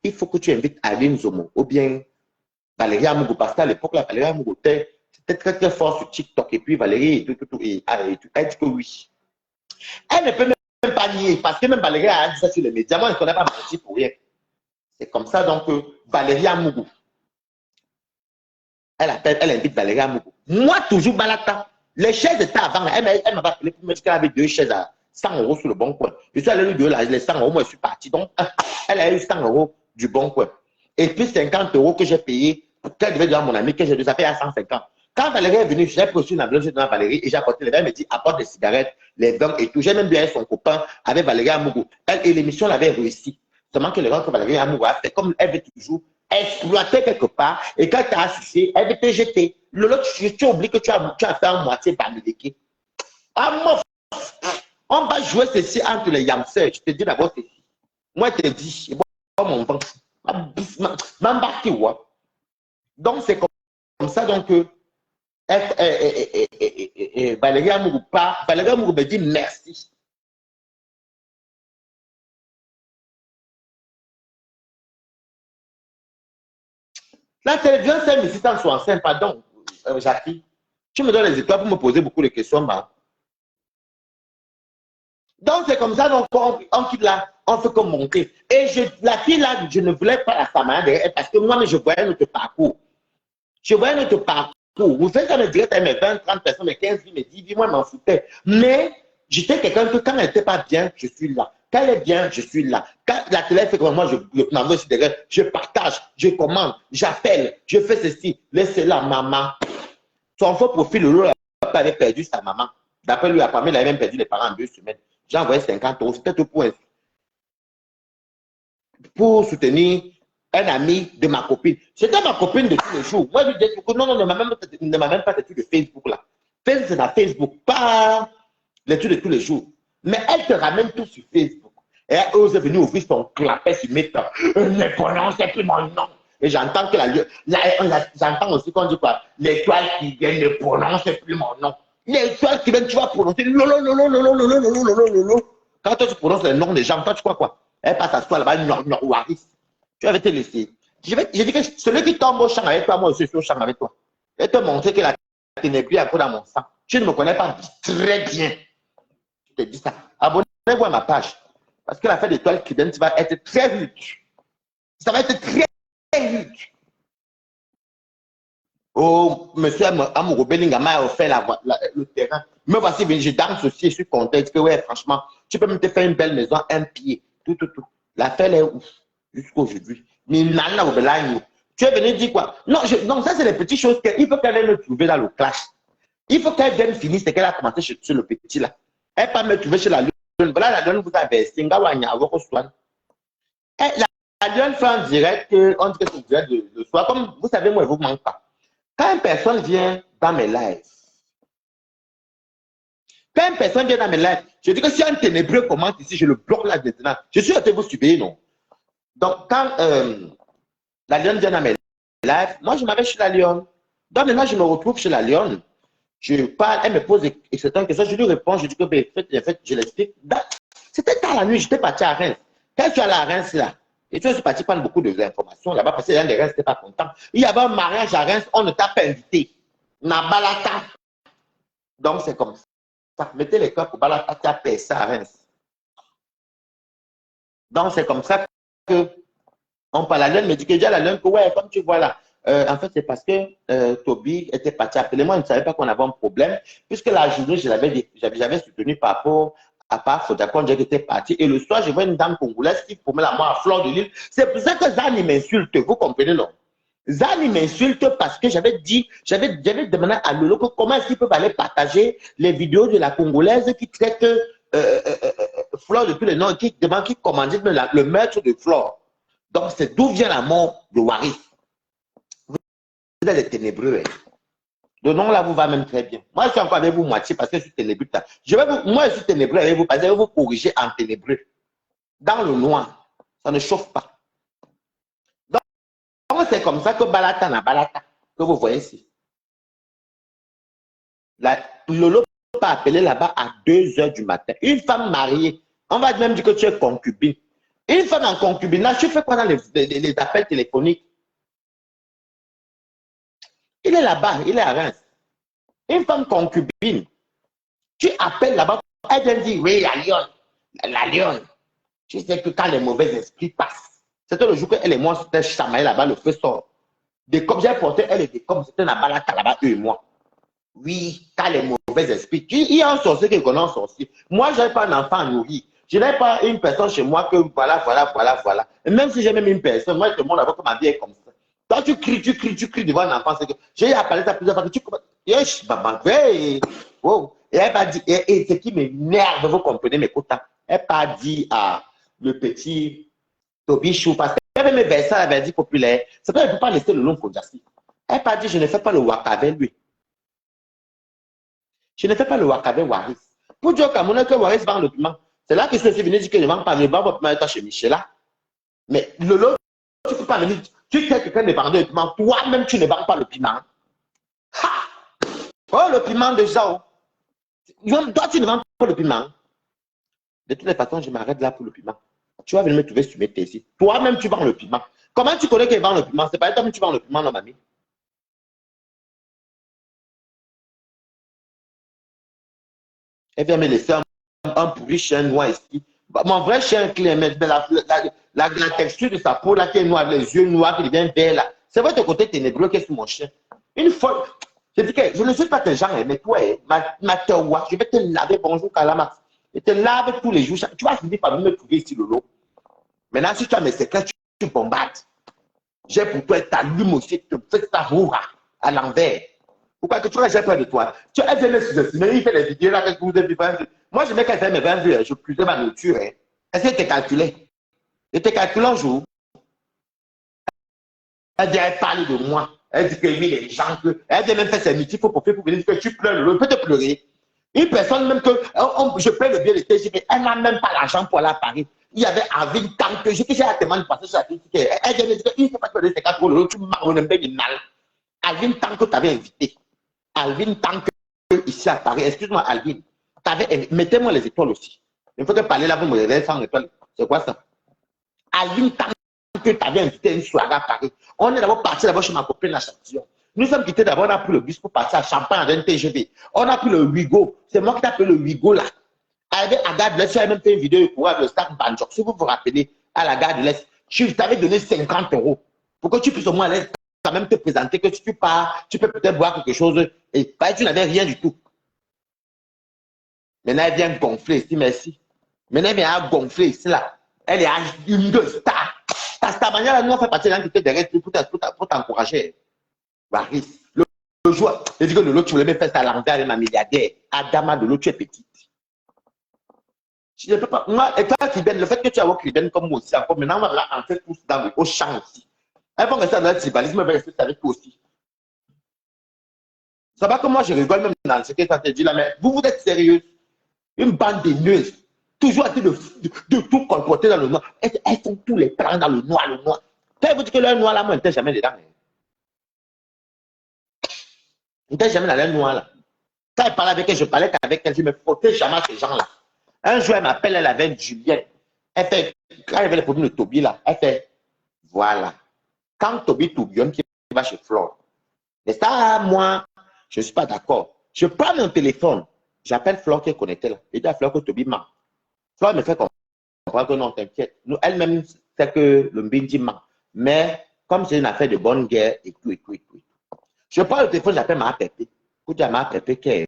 il faut que tu invites Aline Zomo ou bien Valérie Amougou, parce qu'à l'époque, là, Valérie Amougou c'était très, très fort sur TikTok. Et puis Valérie, elle dit que oui. Elle ne peut même pas nier, parce que même Valérie a dit ça sur les médias. Moi, je ne connais pas menti pour rien. C'est comme ça, donc, Valérie Amougou, elle invite Valérie Amougou. Moi, toujours Balata. Les chaises étaient avant. Elle m'a appelé pour me dire qu'elle avait 2 chaises à 100 € sur le bon coin. Je suis allé lui donner les 100 €. Moi, je suis parti. Donc, elle a eu 100 € du bon coin. Et puis, 50 € que j'ai payé, qu'elle devait donner à mon ami, que j'ai déjà payé à 150. Quand Valérie est venue, j'ai reçu une ambulance de Valérie et j'ai apporté les verres. Elle me dit apporte des cigarettes, les verres et tout. J'ai même bien son copain avec Valérie Amougou. Et l'émission l'avait réussi. Seulement que le que Valérie Amougou a fait, comme elle veut toujours exploiter quelque part, et quand tu as associé, elle veut te jeter. L'autre, tu oublies que tu as fait en moitié bamileke. Ah, moi, on va jouer ceci entre les yamsers. Je te dis d'abord ceci. Moi, je te dis, bon, mon ventre, m'embarquer, ouais. Donc, c'est comme ça, donc, Valérie Amougou me dit merci. La télévision, c'est 1665, pardon, Jackie. Tu me donnes les étoiles pour me poser beaucoup de questions, bah. Donc, c'est comme ça, donc, on quitte là, on fait comme monter. Et la fille là, je ne voulais pas la Samara derrière parce que moi, je voyais notre parcours. Je voyais notre parcours. Vous faites ça me direct à mes 20, 30 personnes, mes 15 vies, mes 10 vies, moi, je m'en foutais. Mais j'étais quelqu'un que quand elle n'était pas bien, je suis là. Quand elle est bien, je suis là. Quand la télé fait comme moi, je partage, je commande, j'appelle, je fais ceci. Laissez-la, maman. Son faux profil, le avait perdu sa maman. D'après lui, la famille, il avait même perdu les parents en 2 semaines. J'ai envoyé 50 €. C'était tout pour soutenir un ami de ma copine. C'était ma copine de tous les jours. Moi, je lui disais que non, ne m'a même pas d'études de Facebook là. Facebook, c'est dans Facebook, pas l'étude de tous les jours. Mais elle te ramène tout sur Facebook. Et elle ose venir ouvrir son clapet sur mes temps. Ne prononcez plus mon nom. Et j'entends que j'entends aussi qu'on dit quoi, l'étoile qui vient ne prononce plus mon nom. L'étoile qui vient, tu vas prononcer quand toi tu prononces les noms des gens, toi tu crois quoi? Elle passe à toi là-bas, Waris. Tu avais te laisser. J'ai dit que celui qui tombe au champ avec toi, moi aussi je suis au champ avec toi. Et te montrer que la ténèbrie est encore dans mon sang. Tu ne me connais pas très bien. Je te dis ça. Abonnez-vous à ma page. Parce que la fête d'étoile qui vient, va être très riche. Ça va être très riche. Oh, monsieur Amourou Bellingham m'a offert le terrain. Me voici venu, je danse aussi, je suis content. Que ouais, franchement, tu peux même te faire une belle maison, un pied, tout. L'affaire est ouf, jusqu'aujourd'hui. Mais tu es venu dire quoi? Non, non, ça c'est les petites choses qu'il faut qu'elle vienne me trouver dans le clash. Il faut qu'elle vienne finir ce qu'elle a commencé sur le petit là. Elle peut me trouver chez la lune. Voilà, la lune vous a versé. La lune fait en direct, on dit que c'est direct de soi. Comme vous savez, moi, je ne vous manque pas. Quand une personne vient dans mes lives, je dis que si un ténébreux commente ici, je le bloque là maintenant. Je suis en train de vous surveiller, non? Donc, quand la lionne vient dans mes lives, moi, je m'avais chez la lionne. Donc, maintenant, je me retrouve chez la lionne. Je parle, elle me pose certaines questions, je lui réponds, je dis que, ben, en fait, je l'explique. C'était tard la nuit, j'étais parti à Reims. Quand je suis allé à Reims, là, et tu es parti prendre beaucoup d'informations là-bas parce que les gens de Reims n'étaient pas contents. Il y avait un mariage à Reims, on ne t'a pas invité. Nabalata. Donc, c'est comme ça. Mettez les cœurs pour Balata, tu as payé ça à Reims. Donc, c'est comme ça que on parle. La lune me dit que déjà la lune, que ouais, comme tu vois là, en fait, c'est parce que Toby était parti appeler. Moi, je ne savais pas qu'on avait un problème, puisque la journée, j'avais soutenu par rapport à part Fodakon, j'étais parti. Et le soir, je vois une dame congolaise qui promet la mort à fleur de l'île. C'est pour ça que Zani m'insulte. Vous comprenez, non? Zani m'insulte parce que j'avais demandé à Lolo comment est-ce qu'ils peuvent aller partager les vidéos de la Congolaise qui traite Flore de tous les noms, qui commandite le meurtre de Flore. Donc, c'est d'où vient la mort de Waris. Vous êtes des ténébreux. Le nom là vous va même très bien. Moi, je suis encore avec vous moitié parce que je suis ténébreux. Moi, je suis ténébreux avec vous parce que je vais vous corriger en ténébreux. Dans le noir, ça ne chauffe pas. Donc, c'est comme ça que Balata na Balata, que vous voyez ici. Lolo peut appeler là-bas à 2 h du matin. Une femme mariée, on va même dire que tu es concubine. Une femme en concubinage, tu fais quoi dans les appels téléphoniques? Il est là-bas, il est à Reims. Une femme concubine, tu appelles là-bas, elle vient dire, oui, la lionne. Tu sais que quand les mauvais esprits passent, c'était le jour qu'elle et moi, c'était chamaillé là-bas, le feu sort. Des comme j'ai porté, elle et des comme c'était là-bas, là-bas, eux et moi. Oui, quand les mauvais esprits, il y a un sorcier qui connaît un sorcier. Moi, je n'ai pas un enfant à nourrir. Je n'ai pas une personne chez moi que voilà. Et même si j'ai même une personne, moi, je te montre que ma vie est comme ça. Toi, tu cries devant un enfant. Que j'ai appelé ça plusieurs fois. Que tu yes, maman, wow. Et elle m'a dit, et ce qui m'énerve, vous comprenez mes quotas, elle m'a dit à le petit Toby Chou, parce qu'elle avait mes versets, elle avait dit populaire, c'est pas, elle ne peut pas laisser le long pour Jassi. Elle m'a dit, je ne fais pas le waka avec lui. Je ne fais pas le waka Waris. Pour dire au Cameroun que Waris vend le piment, c'est là que je suis venu dire que je ne vends pas, je vends votre piment chez Michela. Mais le lot, tu ne peux pas venir, tu sais que quelqu'un ne vend le piment, toi-même tu ne vends pas le piment. Ha! Oh, le piment de Jao. Toi, tu ne vends pas le piment. De toutes les façons, je m'arrête là pour le piment. Tu vas venir me trouver sur mes ici. Toi-même, tu vends le piment. Comment tu connais qu'il vend le piment? C'est pas toi-même tu vends le piment, non, mamie. Elle vient me laisser un pourri chien noir ici. Mon vrai chien clé, mais la texture de sa peau là qui est noire, les yeux noirs qui deviennent verts là. C'est votre côté ténébreux qui est sur mon chien. Une fois, je dis que je ne suis pas tes gens, mais toi, ma terroir, je vais te laver, bonjour Kalama. Je te lave tous les jours. Tu vas finir par me trouver ici, Lolo. Maintenant, si tu as mes secrets, tu bombardes. J'ai pour toi ta lume aussi, tu fais ta roue à l'envers. Pourquoi que tu vois, j'ai peur de toi? Tu as fait les sous-estimés, il fait les vidéos là, que vous avez vu. Moi, je mets qu'elle fait mes 20 vues, je cuisais ma nourriture. Hein. Est-ce que tu es calculé? Je te calcule un jour. Elle dit, elle parle de moi. Elle dit que oui, les gens, elle dit même faire ses métiers pour venir dire que tu pleures, je peux te pleurer. Une personne même que je paie le bien de TGV, elle n'a même pas l'argent pour aller à Paris. Il y avait Alvin tant que j'ai tellement passé sur la critique. Elle dit, il ne faut pas te donner 50 euros, tu m'as un peu de mal. Alvin tant que tu avais invité. Alvin tant que ici à Paris, excuse-moi Alvin, mettez-moi les étoiles aussi. Il faut que parler là, vous me réveillez sans étoiles. C'est quoi ça? Alvin tant que tu avais invité une soirée à Paris. On est d'abord parti d'abord chez ma copine la Châtillon. Nous sommes quittés d'abord, on a pris le bus pour partir à Champagne avec un TGV. On a pris le Wigo. C'est moi qui t'ai appelé le Wigo là. Avec à Gare de l'Est, j'avais même fait une vidéo pour le stade Banjok. Si vous vous rappelez, à la Gare de l'Est, je t'avais donné 50 euros pour que tu puisses au moins aller quand même te présenter, que si tu pars, tu peux peut-être boire quelque chose. Et tu n'avais rien du tout. Maintenant, elle vient gonfler ici, merci. Maintenant, elle vient gonfler ici là. Elle est à une de star. Ta star manière là, nous on fait partie de l'un qui était derrière pour t'encourager. Waris. Le jour, je dis que de l'autre, tu voulais me faire ça à l'envers avec ma milliardaire. Adama, de l'autre, tu es petite. Je ne peux pas. Moi, et toi, Kiben, le fait que tu as Kiben comme moi aussi, encore maintenant, on va rentrer tous au champ aussi. Elles vont rester dans le tribalisme, mais rester avec toi aussi. Ça va que moi, je rigole même dans ce que ça te dit là, mais vous êtes sérieuse. Une bande de neuses, toujours à de tout comporter dans le noir. Elles font tous les plans dans le noir, le noir. Quand vous dites que le noir là, moi, je n'étais jamais dedans. Je n'étais jamais dans le noir là. Quand elle parlait avec elle, je parlais qu'avec elle, je me frottais jamais à ces gens-là. Un jour, elle m'appelle, elle avait Juliette. Elle fait, quand elle avait le problème de Toby là, elle fait, voilà. Quand Toby tourbillonne, qui va chez Flore. Mais ça, moi, je ne suis pas d'accord. Je prends mon téléphone, j'appelle Flore qui est connectée là. Je dis à Flore que Toby ment. Flore me fait comprendre que non, t'inquiète. Elle-même sait que le Mbindi ment. Mais comme c'est une affaire de bonne guerre, et tout. Je prends le téléphone, j'appelle ma Pépé. Pour dire à ma Pépé qu'elle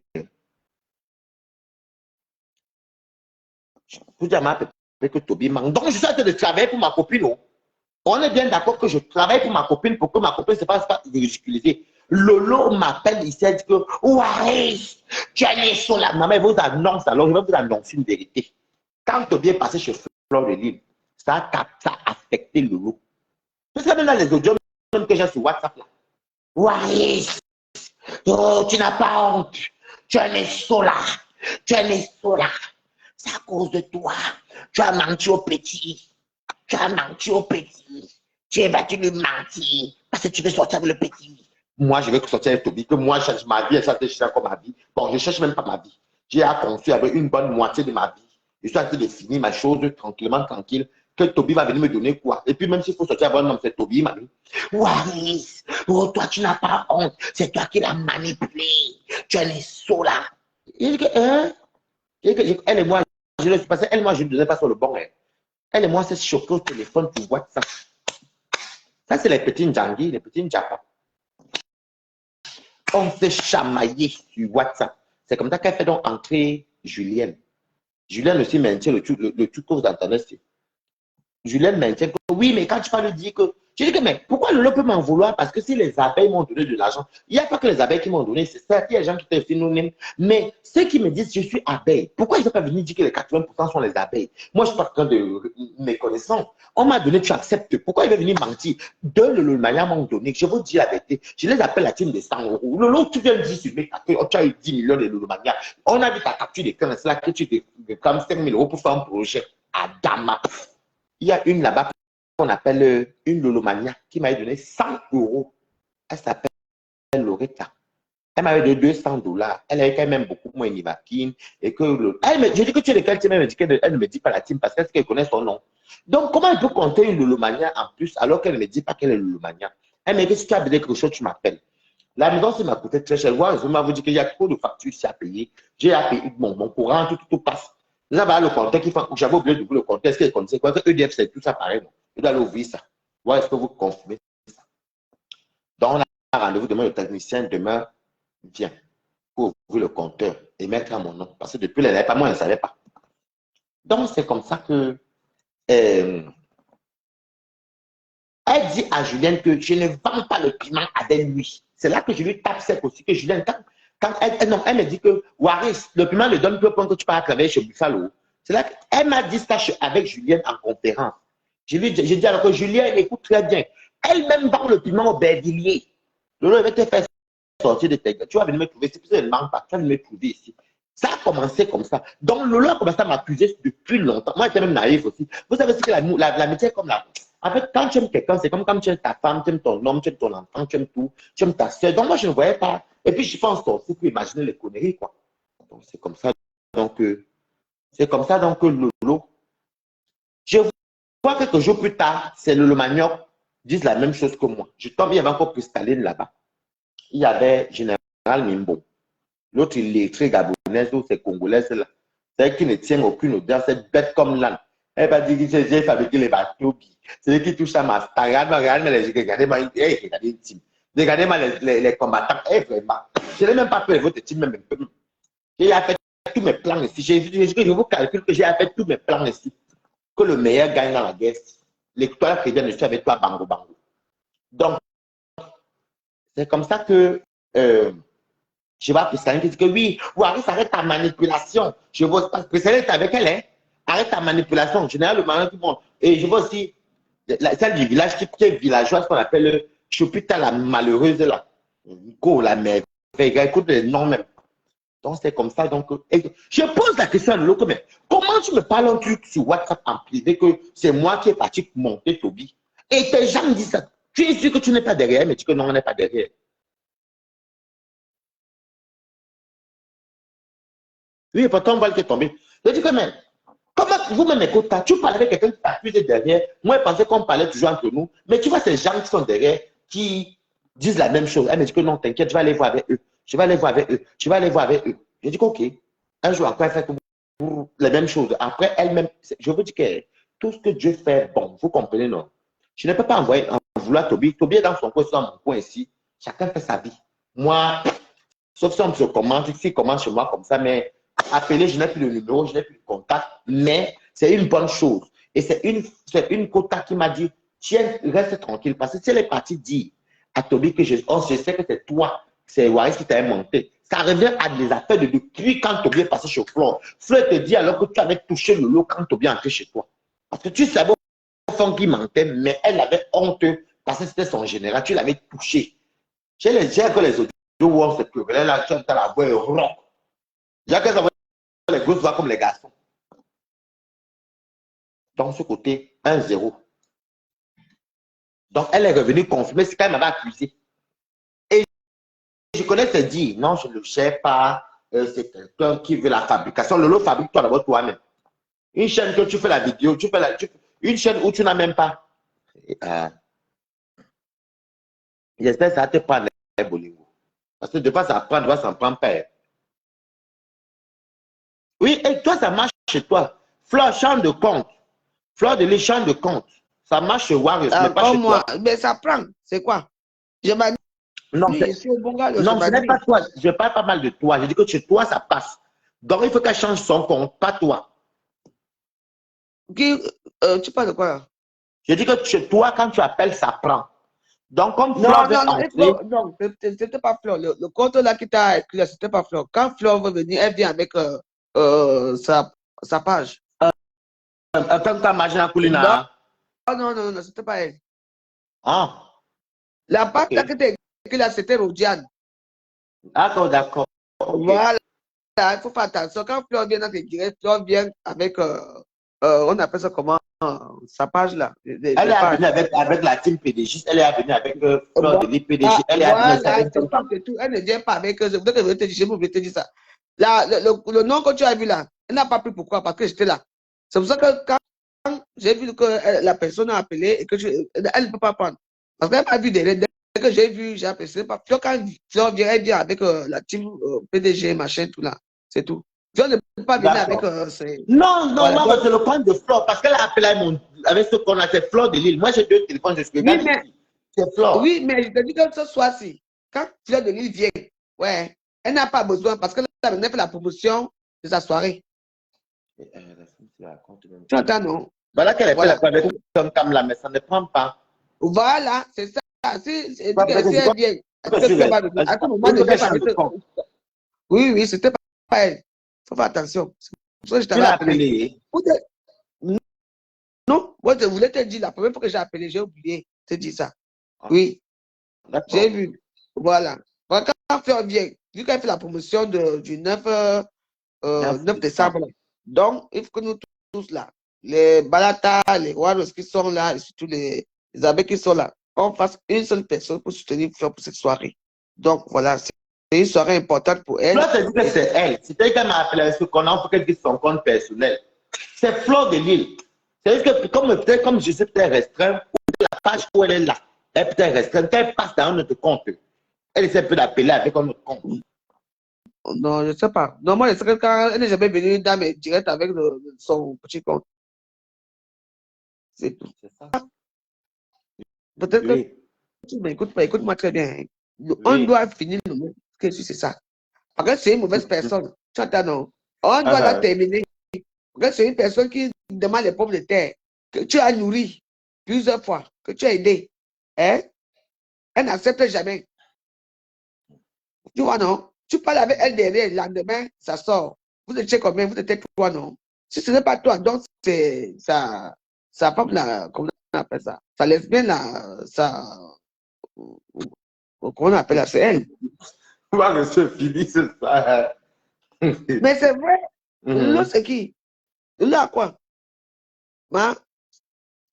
que Toby manque. Donc, je suis en train de travailler pour ma copine. Oh. On est bien d'accord que je travaille pour ma copine pour que ma copine ne se fasse pas ridiculiser. Lolo m'appelle ici, elle dit que Waris, tu es né sur la maman, elle vous annonce alors, je vais vous annoncer une vérité. Quand Toby est passé chez Flore de Lille, ça a affecté Lolo. Parce que même dans les audios même que j'ai sur WhatsApp là. Waris, oh, tu n'as pas honte. Tu es né sur là. Tu es né sur là. C'est à cause de toi. Tu as menti au petit. Tu as menti au petit. Tu vas lui mentir parce que tu veux sortir avec le petit. Moi, je vais sortir avec Toby, que moi, je cherche ma vie, elle cherche comme ma vie. Bon, je ne cherche même pas ma vie. J'ai construit avec une bonne moitié de ma vie. Je suis en train de finir ma chose tranquillement, tranquille. que Toby va venir me donner quoi. Et puis même s'il faut sortir à bon nom, c'est Toby, m'a dit, Waris, oh, toi tu n'as pas honte, c'est toi qui l'as manipulé, tu es les sauts là. Il dit que, hein? Elle et moi, je ne suis pas, elle et moi, je ne donnais pas sur le bon. Hein. Elle et moi, c'est choqué au téléphone, tu vois ça. Ça, c'est les petits Ndjangi, les petits Ndjapa. On s'est chamaillé sur WhatsApp. C'est comme ça qu'elle fait donc entrer Julienne. Julienne aussi maintient le tout cause d'Internet. Julienne maintient que oui, mais quand tu vas lui dire que. Je dis que, mais pourquoi Lolo peut m'en vouloir? Parce que si les abeilles m'ont donné de l'argent, il n'y a pas que les abeilles qui m'ont donné, c'est ça, il y a des gens qui te synonymes. Mais ceux qui me disent je suis abeille, pourquoi ils ne sont pas venus dire que les 80% sont les abeilles? Moi, je suis pas train de mes connaissances. On m'a donné, tu acceptes. Pourquoi ils veulent venir mentir? Deux Lolo Mania m'ont donné, je vous dis la vérité. Je les appelle la team de 100 euros. Lolo, tu viens de dire sur mes captures, tu as eu 10 millions de Lolo Mania. On a dit ta capture de 15, c'est là que tu réclames 5 000 euros pour faire un projet à Dama. Il y a une là-bas qu'on appelle une Lolomania qui m'avait donné 100 euros. Elle s'appelle Loretta. Elle m'avait donné 200 $. Elle avait quand même beaucoup moins Nivakin. Et que je dis que tu es de quelle team? Elle me dit qu'elle ne me dit pas la team parce qu'elle connaît son nom. Donc, comment elle peut compter une Lolomania en plus alors qu'elle ne me dit pas qu'elle est Lolomania? Elle me dit si tu as besoin de quelque chose, tu m'appelles. La maison, ça m'a coûté très cher. Je m'avoue dit qu'il y a trop de factures ici à payer. J'ai à payer mon courant, tout passe. Là-bas, le compteur qui fait. J'avais oublié de vous le compter. Est-ce qu'il connaissait quoi? Que EDF, c'est tout ça pareil. Non? Je dois aller ouvrir ça. Voir est-ce que vous confirmez ça. Donc, on a rendez-vous demain. Le technicien, demain, vient pour ouvrir le compteur et mettre à mon nom. Parce que depuis, elle n'avait pas, moi, elle ne savait pas. Donc, c'est comme ça que. Elle dit à Julienne que je ne vends pas le piment avec lui. C'est là que je lui tape sec aussi. Que Julienne, quand elle me dit que Waris, le piment le donne peu que tu pars travailler chez Buffalo. C'est là qu'elle m'a dit ça avec Julienne en conférence. J'ai dit alors que Julienne écoute très bien. Elle-même vend le piment au Bervilliers. Lolo va te faire sortir de tes gars. Tu vas venir me trouver. Si tu ne manques pas, tu vas venir me trouver ici. Ça a commencé comme ça. Donc Lolo a commencé à m'accuser depuis longtemps. Moi, j'étais même naïf aussi. Vous savez ce que l'amitié est comme là. En fait, quand tu aimes quelqu'un, c'est comme quand tu aimes ta femme, tu aimes ton homme, tu aimes ton enfant, tu aimes tout, tu aimes ta soeur. Donc, moi, je ne voyais pas. Et puis, je suis en sortie pour imaginer les conneries, quoi. Donc, c'est comme ça. Donc, que Lolo. Je vois quelques jours plus tard, c'est le Manioc disent la même chose que moi. Je tombe, il y avait encore Cristaline là-bas. Il y avait Général Mimbo. L'autre, il est très gabonaise, ou c'est congolaise là. C'est elle qui ne tient aucune odeur, c'est bête comme l'âne. Elle va dire que j'ai fabriqué les bateaux. C'est lui qui touche à ma star. Regardez-moi, regardez-moi les combattants. Vraiment. Je n'ai même pas fait votre team, même un peu. J'ai fait tous mes plans ici. Je vous calcule que j'ai fait tous mes plans ici. Que le meilleur gagne dans la guerre. L'étoile chrétienne, je suis avec toi, bango, bango. Donc, c'est comme ça que je vois Priscaline qui dit que oui, Waris, arrête ta manipulation. Je vois Priscaline est avec elle, hein. Arrête ta manipulation. Généralement, tout le monde. Et je vois aussi celle du village qui est villageoise qu'on appelle Chopita la malheureuse là. Nico la merveille. Écoute les noms même. Donc c'est comme ça. Donc, je pose la question à Lolo, mais comment tu me parles un truc sur WhatsApp en privé que c'est moi qui ai parti monter Toby? Et tes gens me disent ça. Tu es sûr que tu n'es pas derrière, mais tu dis que non, on n'est pas derrière. Oui, pourtant on voit qu'il est tombé. Je dis que mais comment vous-même écoutez, tu parles avec quelqu'un qui t'accuse derrière. Moi, je pensais qu'on parlait toujours entre nous. Mais tu vois ces gens qui sont derrière, qui disent la même chose. Elle me dit que non, t'inquiète, je vais aller voir avec eux. Je vais aller voir avec eux. Je vais aller voir avec eux. Je dis ok. Un jour encore, elle fait la même chose. Après, elle-même, je vous dis que tout ce que Dieu fait, bon, vous comprenez, non? Je ne peux pas envoyer en vouloir Toby. Toby est dans son coin, dans mon coin ici. Chacun fait sa vie. Moi, sauf si on se commente, s'il commence chez moi comme ça, mais appeler, je n'ai plus de numéro, je n'ai plus de contact, mais c'est une bonne chose. Et c'est une quota qui m'a dit, tiens, reste tranquille, parce que si elle est partie dire à Toby que je sais que c'est toi, c'est Waris qui t'avait monté. Ça revient à des affaires de depuis quand Toby est passé chez Flore. Flore te dit alors que tu avais touché le lot quand Toby est entré chez toi. Parce que tu savais au fond qu'il mentait, mais elle avait honte parce que c'était son général, tu l'avais touché. J'ai que les autres où on se querelle, là, tu entends la voix rock. J'ai que ça les grosses voix comme les garçons. Donc, ce côté, 1-0. Donc, elle est revenue confirmer ce qu'elle m'avait accusé. Et je connais ses dires. Non, je ne le cherche pas. C'est quelqu'un qui veut la fabrication. Lolo, fabrique-toi d'abord toi-même. Une chaîne que tu fais la vidéo, tu Une chaîne où tu n'as même pas. J'espère que ça te prend les Bolingo. Parce que de fois, ça prend, de fois, ça ne prend pas. Oui, et toi, ça marche chez toi. Fleur, champ de compte. Fleur de lait, champ de compte. Ça marche chez Warriors, mais pas chez moi, toi. mais ça prend. C'est quoi? Je m'ennuie. Non, Je suis au Bungalow, non, ce n'est pas toi. Je parle pas mal de toi. Je dis que chez toi, ça passe. Donc, il faut qu'elle change son compte, pas toi. Tu parles de quoi là? Je dis que chez toi, quand tu appelles, ça prend. Donc, comme Non, Fleur veut non, non, entrer, non, c'était pas Fleur. Le compte là qui t'a écrit, c'était pas Fleur. Quand Fleur veut venir, elle vient avec sa page. tant que ta margine à Non, Koulina. non, non, non, c'était pas elle. Ah, La page ok. là qui t'a écrit là, c'était Rodiane. D'accord, d'accord. Ok. Voilà, il faut faire attention. Quand Fleur vient dans tes directs, Fleur vient avec, on appelle ça comment, sa page là. Elle Les est pages. venue avec la team PDG. Elle est venue avec Fleur de l'IPDG. Voilà, Elle est venue voilà, avec c'est tout, c'est tout. Elle ne vient pas avec eux. Je voudrais que je te dise, je voulais te dire ça. Là, le nom que tu as vu là, elle n'a pas pris pourquoi? Parce que j'étais là. C'est pour ça que quand j'ai vu que la personne a appelé et que elle ne peut pas prendre. Parce qu'elle n'a pas vu dès que j'ai vu, j'ai appelé. C'est pas quand Fleur vient, elle vient avec la team PDG, machin, tout là. C'est tout. Fleur ne peut pas venir avec. Non, non, Voilà. moi, Donc, c'est le compte de Fleur. Parce qu'elle a appelé avec ce qu'on a, c'est Fleur de Lille. Moi, j'ai 2 téléphones, je suis oui, mais, ici. C'est Fleur. oui, mais je te dis que ce soir-ci, quand Fleur de Lille vient, ouais, elle n'a pas besoin parce que là, elle a fait la promotion de sa soirée. Tu entends, non? Voilà qu'elle est Voilà. fait avec comme là, mais ça ne prend pas. Voilà, c'est ça. Si elle vient, à ce moment, ne vient pas avec oui, oui, c'était pas elle. Il faut faire attention. C'est pour ça que je t'avais appelé. Non, moi, je voulais te dire, la première fois que j'ai appelé, j'ai oublié de te dire ça. Oui, j'ai vu. Voilà. Quand Fleur vient, vu qu'elle fait la promotion du 9 décembre, donc il faut que nous tous là, les Balata, les Waros qui sont là, et surtout les abbés qui sont là, on fasse une seule personne pour soutenir Fleur pour cette soirée. Donc voilà, c'est une soirée importante pour elle. Fleur te dit que c'est elle. C'est elle qui m'a appelé avec ce qu'on a, pour qu'elle dise son compte personnel. C'est Fleur de Lille. C'est juste que comme je sais peut-être restreint, la page où elle est là, elle peut être restreinte, elle passe dans notre compte. Elle essaie peu d'appeler avec un autre compte. Non, je ne sais pas. Non, moi, je sais que quand elle n'est jamais venue dans mes directs avec son petit compte. C'est tout. Peut-être que tu m'écoutes pas, écoute-moi très bien. On doit finir le mot, que c'est ça. Parce que c'est une mauvaise personne. Tu entends, non? On doit la terminer. Parce que c'est une personne qui demande les pommes de terre, que tu as nourri plusieurs fois, que tu as aidé. Hein? Elle n'accepte jamais. Tu vois, non? Tu parles avec elle derrière, le lendemain, ça sort. Vous étiez combien? Vous étiez toi, non? Si ce n'est pas toi, donc c'est ça femme là, comment on appelle ça? Ça lesbienne là, ça. Comment on appelle ça? C'est elle. Moi, monsieur fini, c'est ça. Mais c'est vrai. L'autre, c'est qui? Là, quoi? Hein?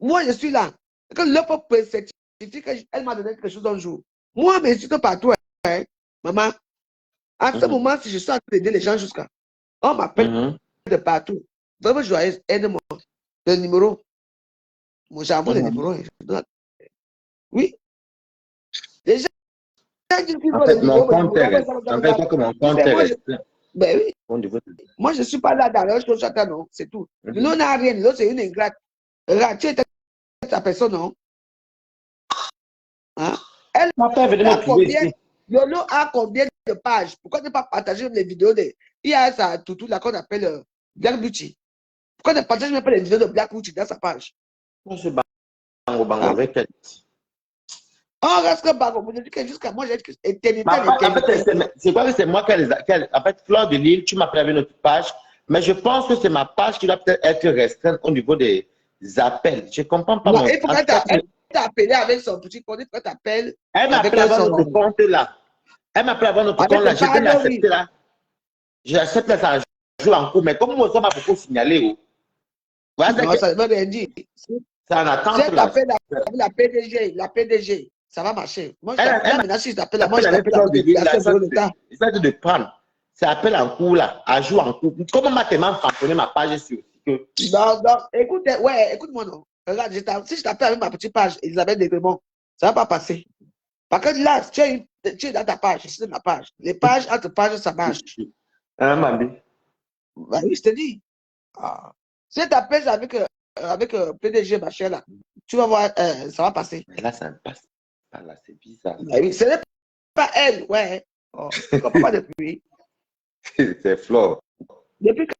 Moi, je suis là. Que l'autre peut certifier qu'elle m'a donné quelque chose un jour. Moi, mais c'est partout, hein, maman. À ce moment, si je suis en train d'aider les gens jusqu'à. On m'appelle de partout. Vraiment joyeuse, aide-moi. Le numéro. Moi, j'envoie le numéro. Oui. Les gens disent qu'ils veulent le numéro. Mon compte est resté. En fait, que mon compte est resté. Ben oui. Moi, je ne suis pas là dans leur chose, chacun, non. C'est tout. L'autre n'a rien. L'autre, c'est une ingrate. Regarde, tu es ta personne, non? Hein? Elle a combien? Lolo a combien de pages? Pourquoi ne pas partager les vidéos de. Il y a ça, tout là qu'on appelle Black Beauty. Pourquoi ne partager même pas les vidéos de Black Beauty dans sa page? Moi, je suis bango avec elle. Oh, reste que bango. Vous dites que jusqu'à moi, j'ai éternité. C'est quoi que c'est moi en fait, Fleur de Lille, tu m'as prévu notre page, mais je pense que c'est ma page qui doit peut-être être restreinte au niveau des appels. Je ne comprends pas. Non, il faut qu'elle t'appelle avec son petit compte, il faut qu'elle t'appelle. Elle m'a appelé avant notre compte là. Elle m'a appelé avant notre compte là. J'ai bien accepté là. J'accepte là, ça joue en cours, mais comme moi, ça m'a beaucoup signalé. Non, ça ne veut rien dire. C'est en attente. Si elle t'appelle la PDG, ça va marcher. Moi, maintenant, si je t'appelle, moi, je t'appelle la essaie de prendre. Ça appelle en cours là, à jouer en cours. Comment m'a tellement frapponné ma page sur Non, écoute, ouais, écoute-moi, non. regarde, si je t'appelle avec ma petite page, Elisabeth Desgrémont, ça ne va pas passer. Parce que là, tu es dans ta page, je suis dans ma page. Les pages, entre pages, ça marche. Hein, Mamie? Bah oui, je te dis. Ah. Si tu appelles avec PDG, machin, là, tu vas voir, ça va passer. Mais là, ça ne passe pas, là, c'est bizarre. Bah oui, ce n'est pas elle, ouais. Oh, je comprends pas depuis. C'est Flore. Depuis que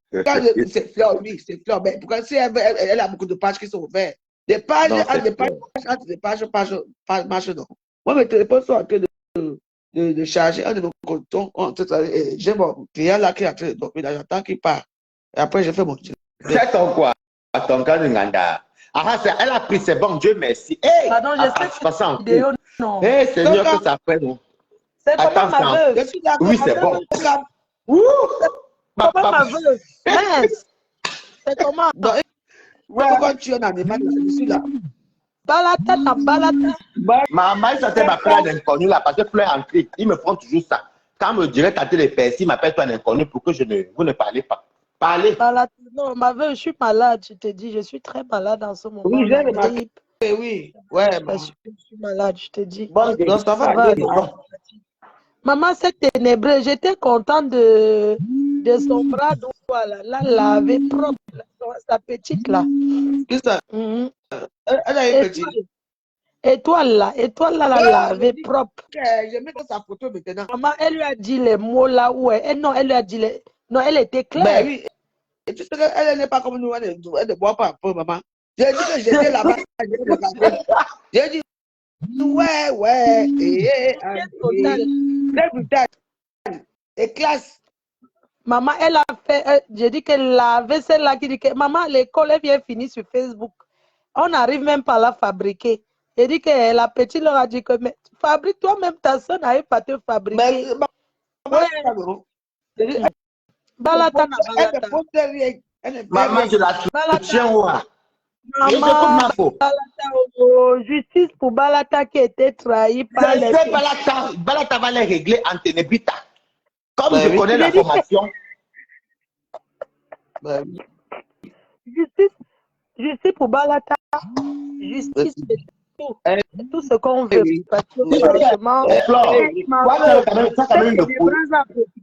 c'est Fleur, oui, c'est Fleur. Mais pourquoi si elle a beaucoup de pages qui sont ouvertes? Des pages, Non, c'est des pages, entre des pages, marche non. Moi, mes téléphones sont en train de charger un de nos comptons. J'ai mon client là qui est en train de dormir, là, j'entends qu'il part. Et après, je fais mon truc. C'est ton quoi? Ton cas de Nganda. Ah, elle a pris, c'est bon, Dieu merci. Hey, Pardon, je sais une vidéo, non. Hey, c'est mieux que ça fait, non? C'est comment ma veuve? Je suis d'accord. Oui, c'est bon. Ouh! Comment ma veuve? Mince! C'est comment? Pourquoi tu es en animal? Je suis là. Balata, ta balata. Maman, ça m'appelle un inconnu là, parce que Fleur en cri. Ils me font toujours ça. Quand me dirait tâter les persil, m'appelle-toi un inconnu pour que vous ne parlez pas. Parlez. Balata. Non, ma veuve, je suis malade, je te dis. Je suis très malade en ce moment. Oui, j'ai remarqué. Oui, ouais. Je suis malade, je te dis. Bon, ça va. Maman, c'est ténébreux. J'étais contente de son bras droit, là. La laver propre. Sa petite, là. Qu'est-ce que ça? Elle a une petite. Étoile, là, la laver propre. Je mets sa photo maintenant. Maman, elle lui a dit les mots là où non, elle lui a dit les. Non, elle était claire. Ben oui. Et tu sais qu'elle n'est pas comme nous, elle ne boit pas un peu, maman. J'ai dit que j'étais là-bas. J'ai dit, ouais. Très brutal. Et classe. Maman, elle a fait, j'ai dit qu'elle lavait celle-là qui dit que maman, l'école, elle vient finir sur Facebook. On n'arrive même pas à la fabriquer. J'ai dit que la petite leur a dit que mais, fabrique toi-même, ta soeur n'arrive pas à te fabriquer. Balata, maman, je la tiens où? Maman, Balata, justice pour Balata qui était trahi par les... Balata va les régler en Ténébrita. Comme je connais la formation. Justice pour Balata. Justice pour tout ce qu'on veut. Parce que franchement,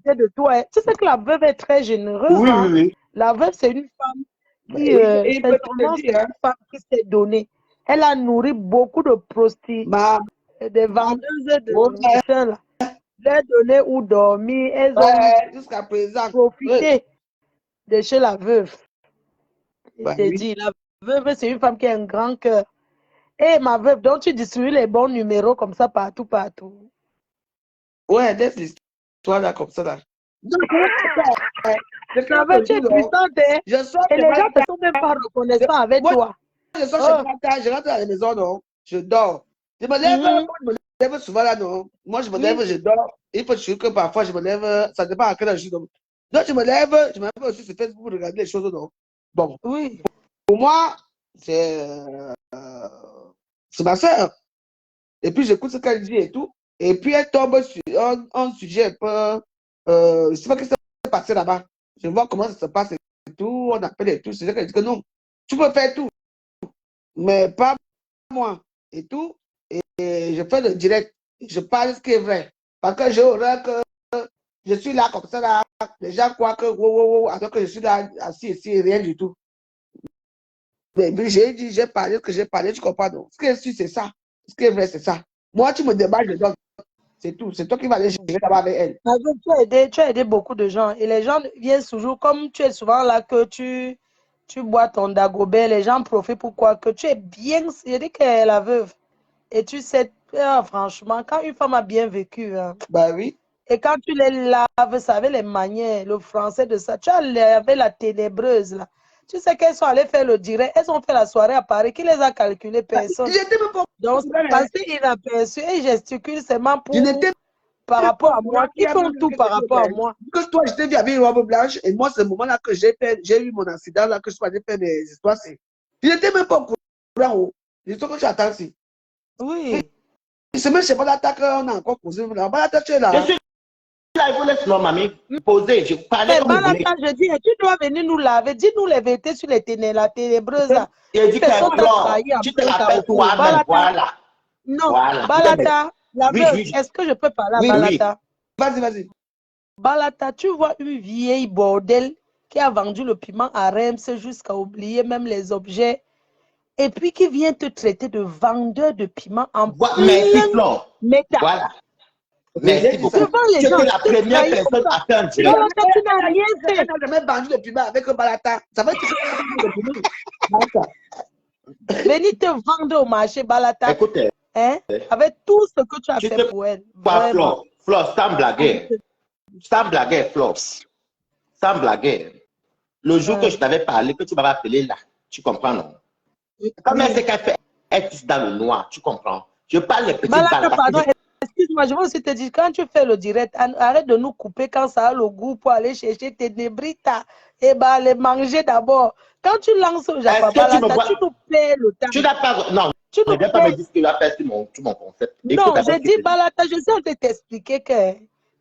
de toi. Tu sais que la veuve est très généreuse. Oui, hein? oui. La veuve, c'est une femme qui s'est donnée. Elle a nourri beaucoup de prostituées, des vendeuses de machin là. Leur donner où dormir. Elles ont jusqu'à présent profité de chez la veuve. Je te dis, la veuve, c'est une femme qui a un grand cœur. Et ma veuve, donc tu distribues les bons numéros comme ça partout. Ouais, des histoires là comme ça là. Tu es puissante, hein? Et les gens ne sont même pas reconnaissants avec toi. Je rentre à la maison, non? Je dors. Je me lève souvent là, non? Moi, je me lève, je dors. Il faut que parfois je me lève, ça dépend à quel âge je suis. Donc, je me lève aussi sur Facebook pour regarder les choses, non? Bon. Oui. Pour moi, c'est ma soeur. Et puis, j'écoute ce qu'elle dit et tout. Et puis, elle tombe sur un sujet un peu. Je ne sais pas ce qui s'est passé là-bas. Je vois comment ça se passe et tout. On appelle et tout. C'est ça qu'elle dit que non, tu peux faire tout. Mais pas moi. Et tout. Et je fais le direct. Je parle ce qui est vrai. Parce que j'ai horreur que je suis là comme ça. Là. Les gens croient que alors que je suis là assis ici et rien du tout. Mais j'ai parlé ce que j'ai parlé, tu comprends donc. Ce qui est sûr, c'est ça. Ce qui est vrai, c'est ça. Moi, tu me déballes dedans. C'est tout. C'est toi qui vas aller gérer là-bas avec elle. Tu as aidé beaucoup de gens. Et les gens viennent toujours, comme tu es souvent là, que tu bois ton dagobert, les gens profitent pour quoi? Que tu es bien. Je dis qu'elle est la veuve. Et tu sais, franchement, quand une femme a bien vécu, hein, bah oui. Et quand tu les laves, ça avait les manières, le français de ça. Tu as lavé la ténébreuse là. Tu sais qu'elles sont allées faire le direct. Elles ont fait la soirée à Paris. Qui les a calculées? Personne. Donc, c'est passé inaperçu et gesticule seulement pour par rapport à moi. Ils font tout par rapport à moi. Que toi, je t'ai vu avec une robe blanche et moi, c'est le moment-là que j'ai eu mon accident, là, que je suis allé faire des histoires. Je n'étais même pas au courant. L'histoire que j'attends ici. Oui. C'est même chez Balata qu'on a encore causé. Balata, tu es là. là, il vous laisse, non, mamie, poser. Je parlais comme vous voulez. Je dis, tu dois venir nous laver. Dis-nous les vérités sur les ténébreuses. Il dit que tu te rappelles toi-même, voilà. Non, voilà. Balata, est-ce que je peux parler à Balata? Vas-y. Balata, tu vois une vieille bordel qui a vendu le piment à Reims jusqu'à oublier même les objets et puis qui vient te traiter de vendeur de piment en merci, Flore. Voilà. Merci beaucoup. Tu es la première personne à faire un direct. Balata, tu n'as rien fait. Tu n'as jamais vendu le piment avec un Balata. Ça va être venir te vendre au marché, Balata. Écoute, hein? Avec tout ce que tu as fait pour elle. Flore, sans blaguer. Sans blaguer, Flore. Sans blaguer. Le jour que je t'avais parlé, que tu m'avais appelé là, tu comprends, non? Comme elle sait qu'elle fait être dans le noir, tu comprends? Je parle les petites balles. Pardon, excuse-moi, je veux aussi te dire, quand tu fais le direct, arrête de nous couper quand ça a le goût pour aller chercher tes nébritas et les manger d'abord. Quand tu lances au Japon, tu nous paies le temps. Tu n'as pas... Non, tu ne viens pas me dire ce que tu as fait sur mon concept. Non, j'ai dit, Balata, je sais de t'expliquer que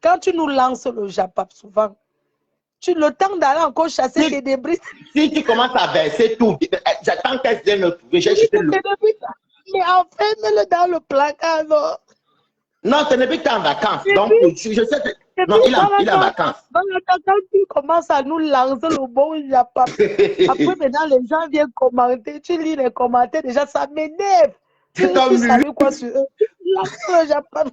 quand tu nous lances le Japon souvent, tu le temps d'aller encore chasser tes débris. Si tu commences à verser tout, j'attends qu'elle vienne me trouver. J'ai jeté le... Mais enferme-le dans le placard, non? Non, ce n'est plus que tu es en vacances. Donc, je sais que... Non, il est en vacances. Quand tu commences à nous lancer le bon Japon, après maintenant les gens viennent commenter, tu lis les commentaires, déjà ça m'énerve. Tu savais quoi sur eux? Lance le Japon.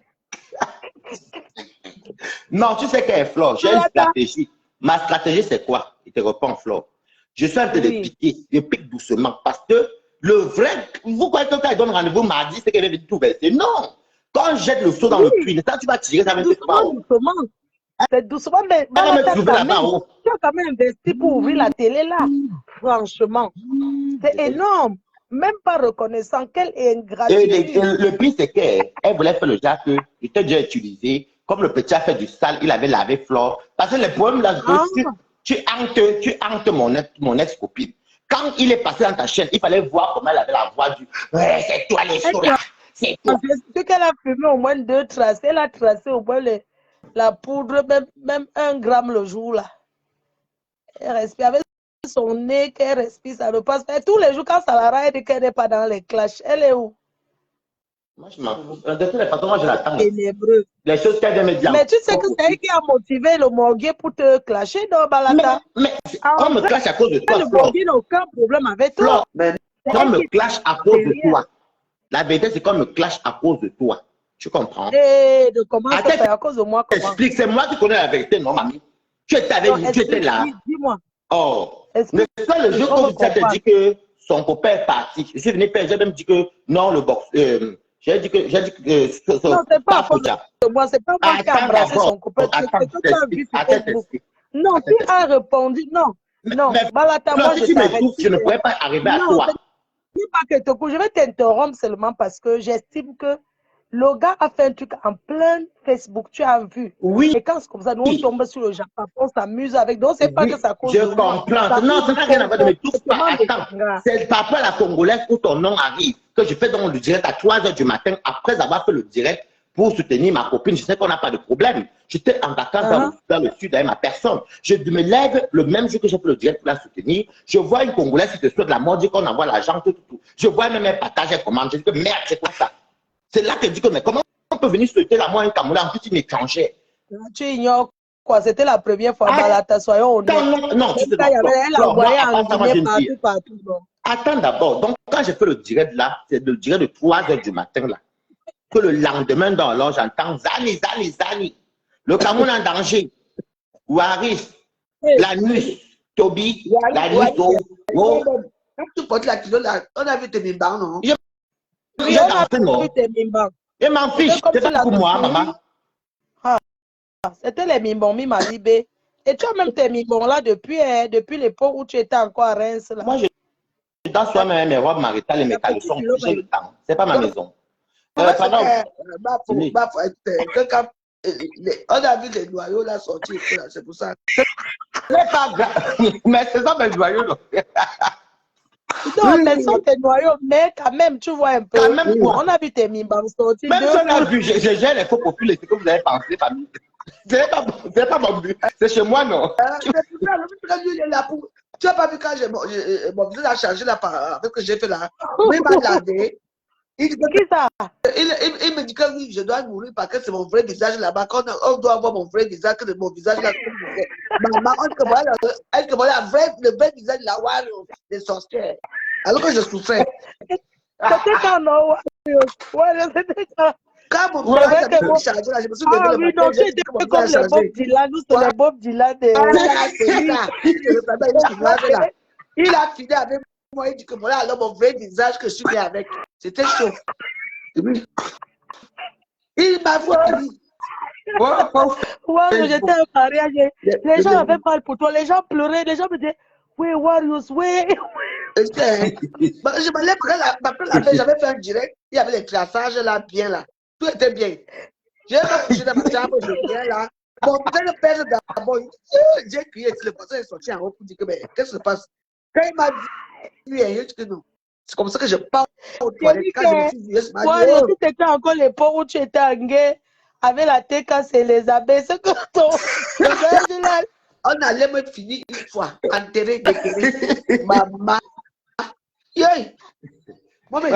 Non, tu sais qu'elle est Flore, j'ai une stratégie. Ma stratégie, c'est quoi? Il te répond, Flore. Je suis en train de piquer, je pique doucement parce que le vrai, vous croyez que quand elle donne rendez-vous mardi, c'est qu'elle va venir tout verser. Non! Quand je jette le seau dans le puits, ça tu vas tirer, ça va être doucement. C'est doucement, mais tu as quand même investi pour ouvrir la télé là. Franchement, c'est énorme. Même pas reconnaissant quelle ingratitude. Le pire, c'est qu'elle voulait faire le genre que j'étais déjà utilisé. Comme le petit a fait du sale, il avait lavé Flore. Parce que le problème là, tu hantes mon ex-copine. Quand il est passé dans ta chaîne, il fallait voir comment elle avait la voix du « Ouais, c'est toi les choses là. C'est toi. » C'est qu'elle a fumé au moins 2 traces. Elle a tracé au moins la poudre, même 1 gramme le jour là. Elle respire avec son nez, qu'elle respire, ça ne passe pas. Et tous les jours, quand ça la rend, elle dit qu'elle n'est pas dans les clashs. Elle est où? Moi, je m'en fous. De toutes les façons, moi, je l'attends. Ténébreux. Les choses qu'elle vient me dire. Mais tu sais que c'est elle qui a motivé le Morguier pour te clasher, non, Balata? Mais on me clash à cause de toi, le Morguier n'a aucun problème avec toi. On me clash à cause de toi. La vérité, c'est qu'on me clash à cause de toi. Tu comprends? Et de comment ça fait à cause de moi? Explique, c'est moi qui connais la vérité, non, mamie? Tu étais avec lui, tu étais là. Dis-moi. Oh. Mais ça, le jour où tu as dit que son copain est parti, je suis venu faire, j'ai même dit que non, le box. J'ai dit que non, c'est pas moi, c'est pas moi qui ai embrassé son copain. Non, tu as répondu non. Non, Balata, moi si tu m'étouffes, je ne pourrais pas arriver à toi. Je vais t'interrompre seulement parce que j'estime que le gars a fait un truc en plein Facebook, tu as vu. Oui. Et quand c'est comme ça, nous on tombe sur le Japon, on s'amuse avec. Donc, c'est pas que ça cause. Je comprends. Non, ça n'a rien à voir. Ne m'étouffe pas. Attends. C'est par rapport à la Congolaise où ton nom arrive, que je fais donc le direct à 3 h du matin, après avoir fait le direct pour soutenir ma copine. Je sais qu'on n'a pas de problème. J'étais en vacances dans le sud avec ma personne. Je me lève le même jour que j'ai fait le direct pour la soutenir. Je vois une Congolaise qui te souhaite la mort, dit qu'on envoie l'argent, tout. Je vois même un partage, elle commande. Je dis que merde, c'est quoi ça? C'est là que je dis que, mais comment on peut venir souhaiter la mort à un Camerounais en plus une étrangère? Tu ignores quoi? C'était la première fois, Balata, soyons honnêtes. Non, tu sais pas. Elle envoyait en Guinée partout. Attends d'abord. Donc, quand j'ai fait le direct là, c'est le direct de 3 h du matin là, que le lendemain dans l'heure, j'entends Zani. Le Cameroun en danger. Waris, la nuit, Toby, la nuit, Quand tu portes la kilo là, on a vu tes mimbars, non? Oui, on a vu tes mimbars. Je m'en fiche, c'est pas pour moi, maman. C'était les mimbons, Mimalibe. Et tu as même tes mimbons là depuis l'époque où tu étais encore à Reims. Là. Moi, je danse soi-même mes robes maritales et mes caleçons. J'ai le temps. C'est pas ma maison. On a vu les noyaux là sortir, c'est pour ça. C'est pas grave. Mais c'est ça mes noyaux. Non, mais sont tes noyaux, mais quand même, tu vois un peu. Quand même, on a vu tes mimbans sortir. Même si on a vu, j'ai les faux profils, c'est que vous avez pensé, famille. C'est pas mon but. C'est chez moi, non? C'est pour ça, lui, il est là pour. Tu n'as pas vu quand mon visage a changé là, avec ce que j'ai fait là. Oui, il m'a lavé. Qui ça? Il me dit que oui, je dois mourir parce que c'est mon vrai visage là-bas. Quand on doit avoir mon vrai visage, que mon visage là. Maman, est-ce que voilà le vrai visage là, des sorcières. Alors que je souffrais. C'était quand non? Ouais, c'était quand. Quand mon visage a changé là, je me suis dit. Ah oui, non, tu étais comme les Bob Dylan. Nous, c'est les Bob Dylan de. Il a fini avec moi, il dit que voilà, alors mon vrai visage que je suis bien avec. C'était chaud. Il m'a foutu. Ouais, j'étais un mariage. Les gens avaient mal pour toi. Les gens pleuraient. Les gens me disaient, oui, Warriors, oui. Je me lève après la paix, j'avais fait un direct. Il y avait les traçages là, bien là. Tout était bien. J'ai pas couché dans ma chambre, je viens là. Mon père pèse d'abord. J'ai crié, le voisin est sorti en haut pour dire que, mais qu'est-ce qui se passe? Quand il m'a dit, il dit que non. C'est comme ça que je parle aux toilettes. Quand je me suis dit, Warriors, si c'était encore l'époque où tu étais en guerre, avec la TK, c'est les abeilles. C'est que ton. On allait me finir une fois, enterré, déterré. Maman. Yoy. Moi, mais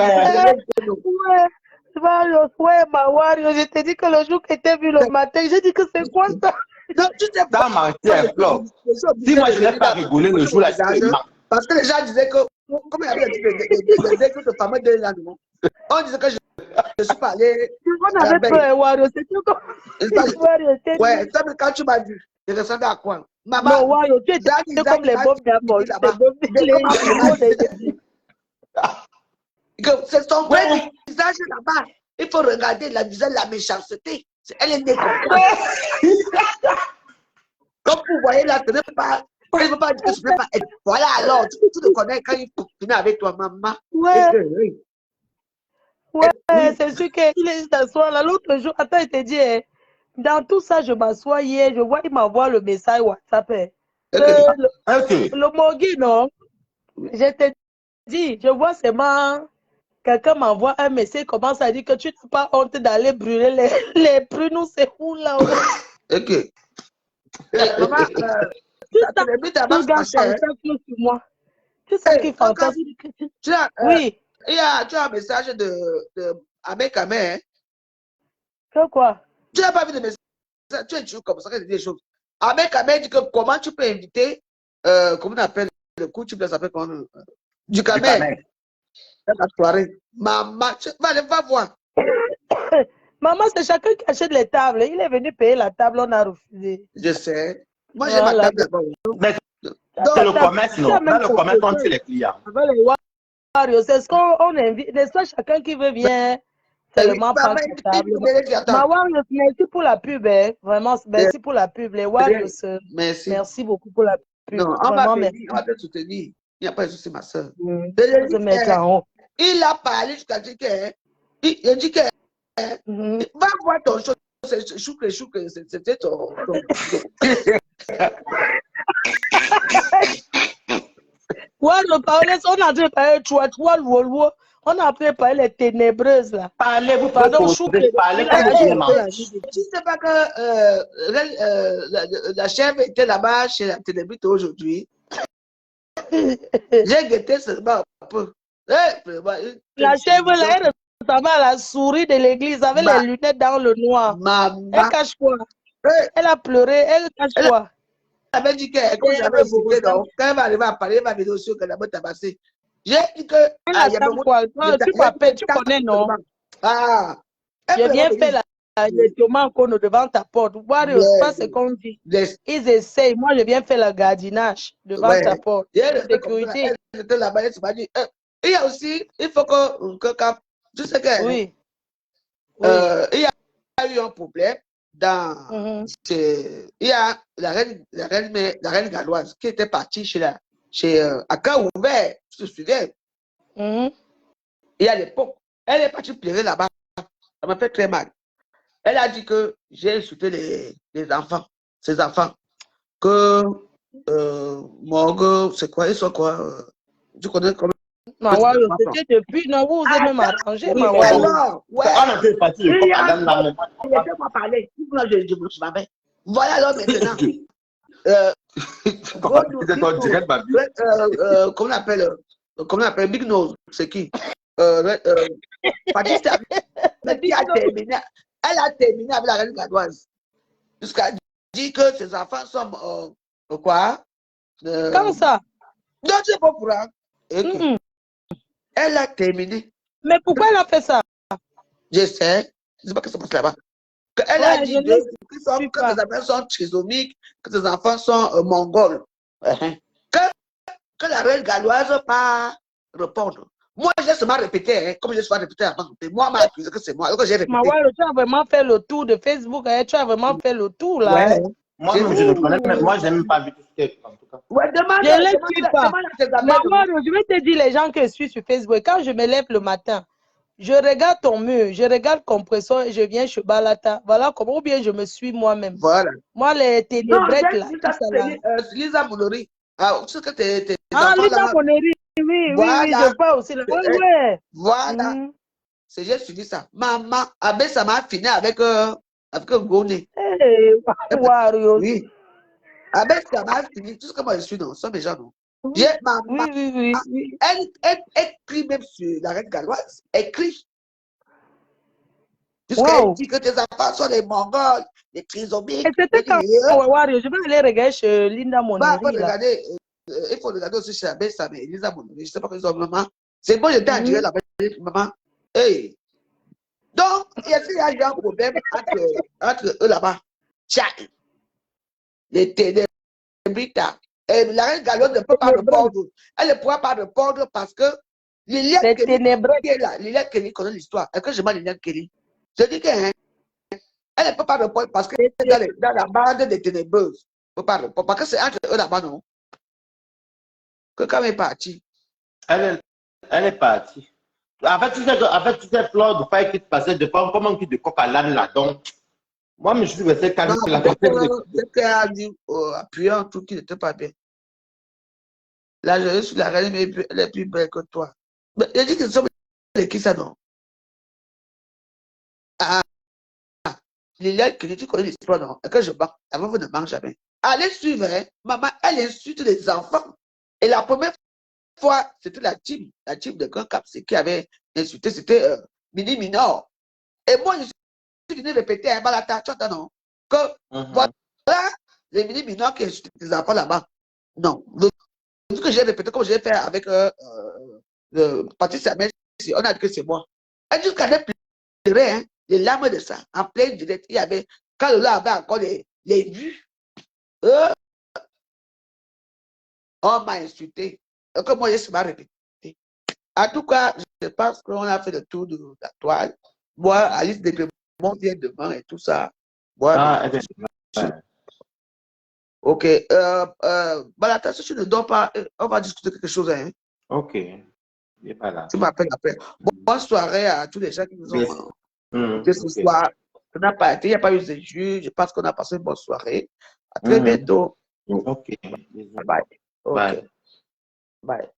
ouais, ma Wario, je t'ai dit que le jour que tu vu le matin, j'ai dit que c'est quoi ça? Non, tu sais pas. Si moi, je n'ai pas rigolé le jour là, parce que les gens disaient que, comme il y avait des écrits de famille de là, on disait que je suis pas allé. On avait peur, Wario, c'est tout comme. Ouais, quand tu m'as dit, je ressemblais à quoi? Maman, non, Wario, tu étais comme les bombes d'abord. C'est son vrai visage là-bas. Il faut regarder la visage de la méchanceté. Elle est née comme ça. Comme vous voyez là, tu ne peux pas. Elle ne veut pas dire que je ne peux pas être. Voilà alors, tu te connais quand il faut finir avec toi, maman. Ouais. Ouais, c'est sûr qu'il est s'asseoir là. L'autre jour, attends, il te dit, dans tout ça, je m'assois hier, je vois, il m'envoie le message WhatsApp. Le Mogui, non? Je te dis, je vois seulement. Quelqu'un m'envoie un message, commence à dire que tu n'as pas honte d'aller brûler les prunes, nous c'est où là? Ok. Maman, tu moi. Tu sais qu'il fantasme. Oui. Tu as un message de Ahmed Kamé. Que quoi? Tu n'as pas vu de message. Tu es toujours comme ça, que tu dis des choses. Ahmed Kamé dit que comment tu peux inviter, comment on appelle le coup, tu peux s'appeler comment? Du Kamé. La soirée. Maman, va voir. Maman, c'est chacun qui achète les tables. Il est venu payer la table, on a refusé. Je sais. Moi, j'ai ma table d'abord. C'est le commerce, non? Dans le commerce, on tue les clients. C'est ce qu'on invite. N'est-ce pas chacun qui veut bien seulement prendre sa table. Ma Warriors, merci pour la pub. Vraiment, merci pour la pub. Les Warriors, merci beaucoup pour la pub. Non, on va te soutenir. Il n'y a pas de souci, ma soeur. Il a parlé jusqu'à dire que. Il dit que. Va voir ton chose. C'était ton. Ouais, on a dit parler on a préparé les ténébreuses là. Parlez-vous, pardon, parlez. Tu sais pas que la chèvre était là-bas chez la télébrite aujourd'hui. J'ai guetté seulement un peu. La chèvre là, elle ressemble à la souris de l'église avec les lunettes dans le noir. Elle cache quoi? Elle a pleuré, elle cache quoi? Elle avait dit que quand j'avais cité, quand elle va arriver à Paris, elle va venir aussi que la boîte tabassée. J'ai dit que. Tu connais, non? Ah! J'ai bien fait les tomates qu'on est devant ta porte. Warriors, pas ce qu'on dit. Ils essayent. Moi, j'ai bien fait le gardinage devant ta porte. Sécurité. Là-bas, elle m'a dit. Il y a aussi, il faut que tu sais que. Oui. Il y a eu un problème. Il y a la reine galloise qui était partie à Cœur Ouvert, tu te souviens? Et à l'époque, elle est partie pleurer là-bas. Ça m'a fait très mal. Elle a dit que j'ai insulté les enfants, ses enfants. Que Morgue, c'est quoi? Ils sont quoi? Tu connais comment? C'était depuis, non, vous avez même arrangé. On a fait partie de propagande là. Laissez-moi parler. Je me suis pas fait. Voilà alors maintenant. Comment on appelle Big Nose, c'est qui? Patricia, qui a terminé. Elle a terminé avec la reine gadoise. Jusqu'à dire que ses enfants sont quoi? Comme ça. Non, c'est pas pour elle. Okay. Elle a terminé. Mais pourquoi elle a fait ça? Je sais. Je sais pas que ça passe là-bas. Elle a dit que ses enfants sont trisomiques, que ses enfants sont mongols. Que la reine galloise pas répondre. Moi, j'ai seulement répété, hein, comme je suis répété avant. Moi, m'a accusé que c'est moi. Donc, j'ai répété. Mawalo, tu as vraiment fait le tour de Facebook. Hein? Tu as vraiment fait le tour là. Ouais. Hein? Moi, je ne connais même. Moi, je n'ai même pas vu tout ce que en tout cas. Ouais, demande, je ne les suis pas. Mawalo, je vais te dire les gens que je suis sur Facebook. Quand je me lève le matin, je regarde ton mur, je regarde Compressor et je viens chez Balata. Voilà comment, ou bien je me suis moi-même. Voilà. Moi, les télébrettes là. Lisa Moulori. Ah, ce que Lisa Moulori. Oui, voilà. Oui, je vois aussi. Là. Ouais. Voilà. C'est j'ai suivi ça. Maman, Abbé, ça m'a fini avec un Goné. Wario. Oui. Abbé, ça m'a fini. Tout ce que moi je suis dans, ce sont mes gens, non? Maman, oui. Elle écrit même sur la reine galloise. Elle écrit. Jusqu'elle dit que tes enfants sont des Mongols, des trisomiques. Et c'était quand Wario, je vais aller regarder chez Linda Moneri. Il faut regarder aussi chez Abbé, ça, mais Lisa Moneri. Je ne sais pas qu'ils ont maman. C'est bon, j'étais en direct là-bas. Maman. Hey. Donc, il y a un problème entre eux là-bas. Tchak. Les ténébritas. Et la reine galloise ne peut pas répondre. Elle ne pourra pas répondre parce que Liliane Kelly connaît l'histoire. Est-ce que je m'en Liliane Kelly? Je dis qu'elle ne peut pas répondre parce qu'elle est dans la bande des ténébreuses. Elle ne peut pas répondre parce que c'est entre eux là-bas, non? Que quand elle est partie. Elle est partie. En fait, tu sais, Flore, de faire qui te passait de forme, comment tu de coq à l'âne là, donc. Moi, je suis resté calme. Elle a dit, appuyant tout qui n'était pas bien. Là, je suis la reine, mais elle est plus belle que toi. Mais je dis que ce sont qui ça, non? Liliane, que tu connais l'histoire, non? Et que je bats, avant vous ne mangez jamais. Allez suivre, hein? Maman, elle insulte les enfants. Et la première fois, c'était la team de Grand Cap, qui avait insulté, c'était Mini Minor. Et moi, je suis venu répéter à Balata, tu entends, non? Que voilà, les Mini Minor qui insultent les enfants là-bas. Non. Ce que j'ai répété, comme j'ai fait avec Patricia Messi, on a dit que c'est moi. Et jusqu'à pleurer, hein, les larmes de ça, en plein direct, il y avait, quand le là avait encore les vues, on m'a insulté. Donc, moi, je suis mal répété. En tout cas, je pense qu'on a fait le tour de la toile. Moi, Alice de Clément vient demain et tout ça. Moi, ok. Balata, si tu ne dors pas, on va discuter quelque chose. Hein. Ok. Il n'est pas là. Tu m'appelles après. Bonne soirée à tous les gens qui nous ont ce soir. On n'a pas été, il n'y a pas eu de jus. Je pense qu'on a passé une bonne soirée. À très bientôt. Ok. Bye. Okay. Bye.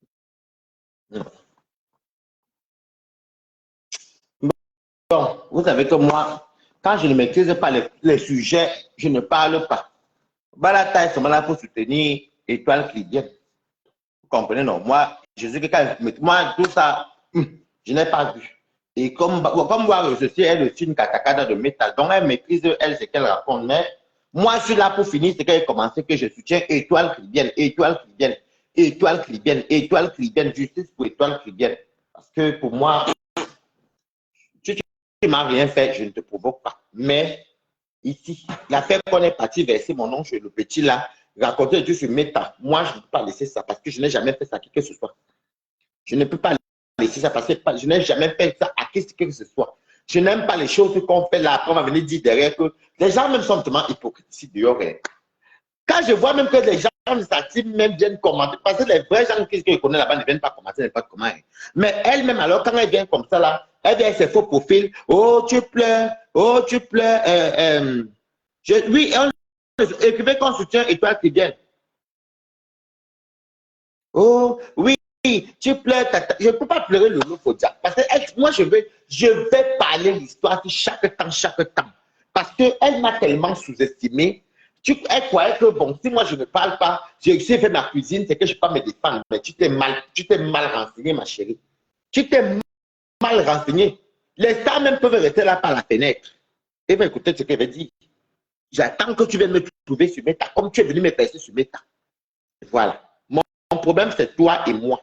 Bon, vous savez que moi, quand je ne maîtrise pas les sujets, je ne parle pas. Balata est seulement là pour soutenir Étoile Clidienne. Vous comprenez, non? Moi, je sais que quand moi, tout ça, je n'ai pas vu. Et comme moi, je suis elle aussi une katakada de métal. Donc, elle maîtrise, elle, ce qu'elle raconte. Mais moi, je suis là pour finir ce qu'elle a commencé, que je soutiens Étoile Clidienne, Étoile Clidienne, Étoile Clidienne, Étoile Clidienne, justice pour Étoile Clidienne. Parce que pour moi, si tu ne m'as rien fait, je ne te provoque pas. Mais ici, l'affaire qu'on est parti verser mon nom chez le petit là, raconter tout sur Meta. Moi, je ne peux pas laisser ça parce que je n'ai jamais fait ça à qui que ce soit. Je ne peux pas laisser ça parce que je n'ai jamais fait ça à qui que ce soit. Je n'aime pas les choses qu'on fait là. Après, on va venir dire derrière que les gens même sont tellement hypocrites ici dehors. Quand je vois même que les gens de sa team même viennent commenter, parce que les vrais gens qui connaissent là-bas ne viennent pas commenter n'importe comment. Mais elle-même, alors, quand elle vient comme ça là, elle vient avec ses faux profils. Oh, tu pleures. Oh, tu pleures. Oui, écrivez qu'on soutient Étoile Clidienne. Oh, oui, tu pleures. Je ne peux pas pleurer le loup Fodia. Parce que moi, je vais parler l'histoire chaque temps. Parce qu'elle m'a tellement sous-estimé. Elle croyait que, bon, si moi je ne parle pas, j'ai fait ma cuisine, c'est que je ne peux pas me défendre. Mais tu t'es mal renseigné, ma chérie. Tu t'es mal renseigné. Les stars même peuvent rester là par la fenêtre. Et va écouter ce qu'elle veut dire. J'attends que tu viennes me trouver sur Meta, comme tu es venu me passer sur Meta. Voilà. Mon problème, c'est toi et moi.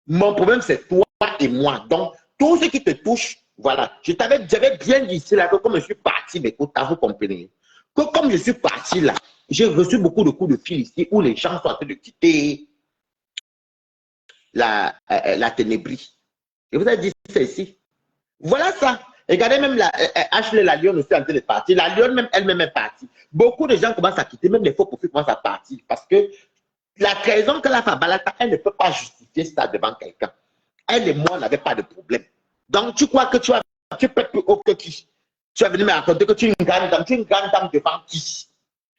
Mon problème, c'est toi et moi. Donc, tout ce qui te touche, voilà. J'avais bien dit ici, là, que comme je suis parti, mais écoute, vous comprenez. Que comme je suis parti là, j'ai reçu beaucoup de coups de fil ici où les gens sont en train de quitter la ténébrie. Je vous ai dit ça ici. Voilà ça. Regardez même Ashley, la Lyon aussi en train de partir. La Lyon même, elle-même est partie. Beaucoup de gens commencent à quitter, même les faux profils commencent à partir. Parce que la trahison que la Fabalata, elle ne peut pas justifier ça devant quelqu'un. Elle et moi, on n'avait pas de problème. Donc, tu crois que tu peux plus haut que qui? Tu vas venir me raconter que tu es une grande dame. Tu es une grande dame devant qui?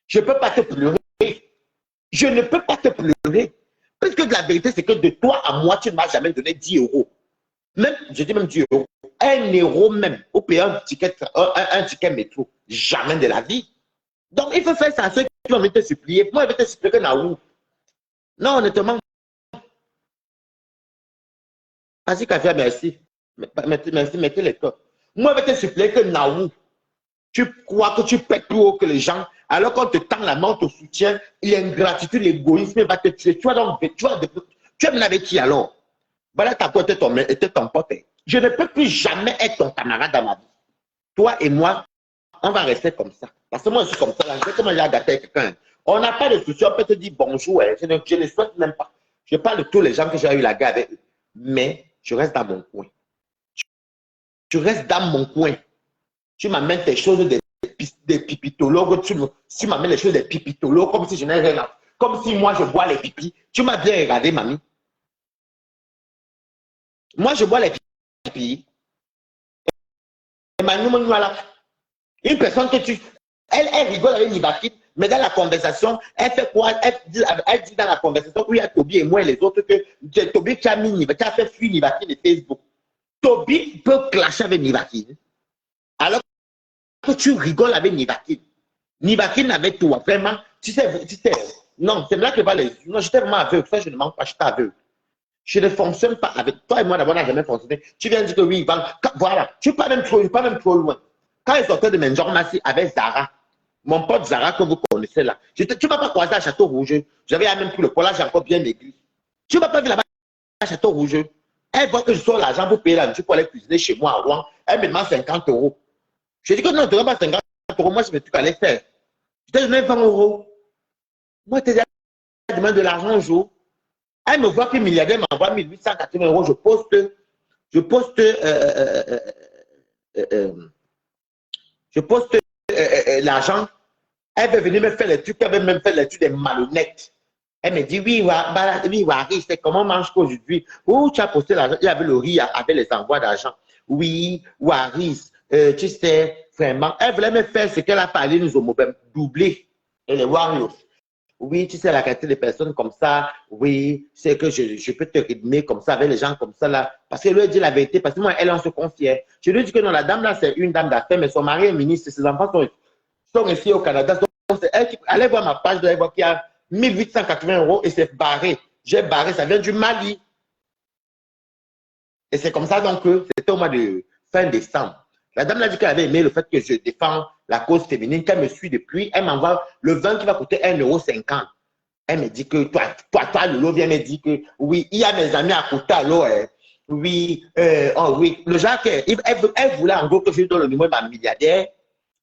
Je ne peux pas te pleurer. Je ne peux pas te pleurer. Parce que la vérité, c'est que de toi à moi, tu ne m'as jamais donné 10 euros. Même, je dis même 10 euros. 1 euro même, ou payer un ticket métro. Jamais de la vie. Donc, il faut faire ça à ceux qui vont venir te supplier. Moi, je vais te supplier que Naou. Non, honnêtement. Vas-y, Kafia, merci. Merci, mettez les corps. Moi, je vais te supplier que Naou. Tu crois que tu pètes plus haut que les gens, alors qu'on te tend la main, on te soutient, l'ingratitude, l'égoïsme va te tuer. Tu es venu avec qui alors? Voilà, ta pote était ton pote. Je ne peux plus jamais être ton camarade dans ma vie. Toi et moi, on va rester comme ça. Parce que moi, je suis comme ça. Là. Je sais comment j'ai gâté quelqu'un. On n'a pas de souci, on peut te dire bonjour. Je ne le souhaite même pas. Je parle de tous les gens que j'ai eu la guerre avec eux. Mais je reste dans mon coin. Je reste dans mon coin. Tu m'amènes tes choses des pipitologues, tu m'amènes les choses des pipitologues comme si je n'ai rien à... Comme si moi je bois les pipis. Tu m'as bien regardé, mamie. Moi je bois les pipis. Une personne que tu... Elle rigole avec Nibakine, mais dans la conversation, elle fait quoi? Elle dit dans la conversation où il y a Toby et moi et les autres que Toby qui a fait fuir Nibakine de Facebook. Toby peut clasher avec Nibakine. Alors que tu rigoles avec Nibakine. Nibakine avec toi, vraiment, tu sais, non, c'est là que va les... Non, j'étais vraiment aveugle, ça je ne manque pas, j'étais aveugle. Je ne fonctionne pas avec toi et moi d'abord, on n'a jamais fonctionné. Tu viens dire que oui, voilà, tu ne pas même trop loin. Quand ils sortaient de Menjormassi avec Zara, mon pote Zara que vous connaissez là, tu ne vas pas croiser à Château Rouge. J'avais même pris le collage encore bien maigri. Tu ne vas pas vu là-bas à Château Rouge. Elle voit que je sors l'argent pour payer la nourriture pour aller cuisiner chez moi à Rouen. Elle me demande 50 euros. Je dis que non, tu ne pas 50 euros. Moi, je me suis allé faire. Je te donne 20 euros. Moi, je te demande de l'argent un jour. Elle me voit que le milliardaire m'envoie 1880 euros. Je poste l'argent. Elle veut venir me faire les trucs. Elle veut même faire les trucs des malhonnêtes. Elle me dit, oui, Waris, c'est comment on mange qu'aujourd'hui? Oh, tu as posté l'argent. Il y avait le riz avec les envois d'argent. Oui, Waris, tu sais, vraiment. Elle voulait me faire ce qu'elle a parlé, nous avons doublé. Et les Warriors. Oui, tu sais, la qualité des personnes comme ça, oui, c'est que je peux te rythmer comme ça avec les gens comme ça là. Parce qu'elle lui a dit la vérité, parce que moi, elle, on se confiait. Je lui ai dit que non, la dame là, c'est une dame d'affaires, mais son mari est ministre, ses enfants sont ici au Canada. Donc, c'est elle qui, allez voir ma page, allez voir qu'il y a 1880 euros et c'est barré. J'ai barré, ça vient du Mali. Et c'est comme ça donc que c'était au mois de fin décembre. La dame l'a dit qu'elle avait aimé le fait que je défends la cause féminine, qu'elle me suit depuis. Elle m'envoie le vin qui va coûter 1,50 €. Elle me dit que toi, Lolo vient me dire que oui, il y a mes amis à côté, alors, oui, oh oui. Le genre, elle voulait en gros que je lui donne le numéro de ma milliardaire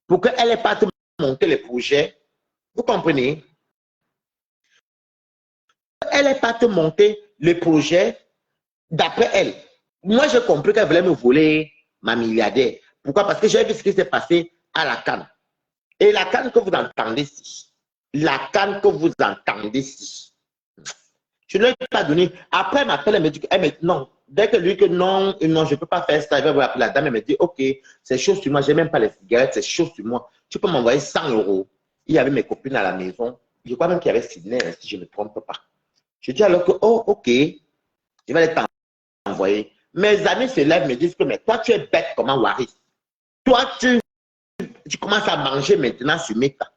pour qu'elle n'ait pas monter les projets. Vous comprenez? Elle n'ait pas monter les projets d'après elle. Moi, j'ai compris qu'elle voulait me voler ma milliardaire. Pourquoi? Parce que j'ai vu ce qui s'est passé à la Cannes. Et la Cannes que vous entendez ici, la Cannes que vous entendez ici, je ne l'ai pas donné. Après, elle m'appelle, elle me dit, non. Dès que lui que non, je ne peux pas faire ça, elle va appeler la dame, elle me dit, ok, c'est chaud sur moi, je n'ai même pas les cigarettes, c'est chaud sur moi. Tu peux m'envoyer 100 €. Il y avait mes copines à la maison. Je crois même qu'il y avait Sydney, si je ne me trompe pas. Je dis alors que, oh, ok, je vais les t'envoyer. Mes amis se lèvent, me disent que, mais toi, tu es bête comme un Waris. Toi, tu commences à manger maintenant sur Meta.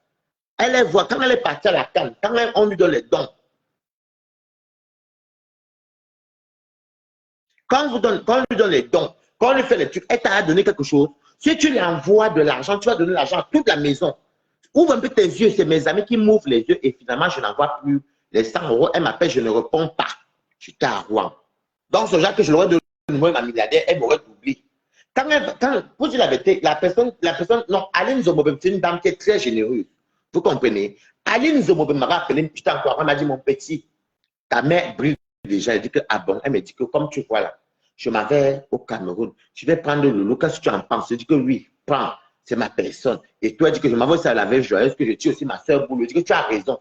Elle voit, quand elle est partie à la canne, quand on lui donne les dons, quand on lui donne les dons, quand on lui fait les trucs, elle t'a donné quelque chose. Si tu lui envoies de l'argent, tu vas donner l'argent à toute la maison. Ouvre un peu tes yeux, c'est mes amis qui m'ouvrent les yeux et finalement, je n'envoie plus les 100 euros. Elle m'appelle, je ne réponds pas. J'étais à Rouen. Donc, ce genre que je l'aurais donné le numéro de ma milliardaire, elle m'aurait oublié. Pour dire la vérité, la personne, non, Aline Zomobem, c'est une dame qui est très généreuse. Vous comprenez? Aline Zomobem m'a appelé, putain, encore, elle m'a dit, mon petit, ta mère brille déjà. Elle dit que, ah bon, elle me dit que, comme tu vois là, je m'en vais au Cameroun, je vais prendre le lot. Qu'est-ce que tu en penses? Je dis que oui, prends, c'est ma personne. Et toi, elle dit que je m'en vais aussi à la veille joyeuse, que je tue aussi ma soeur Boulot. Je dis que tu as raison.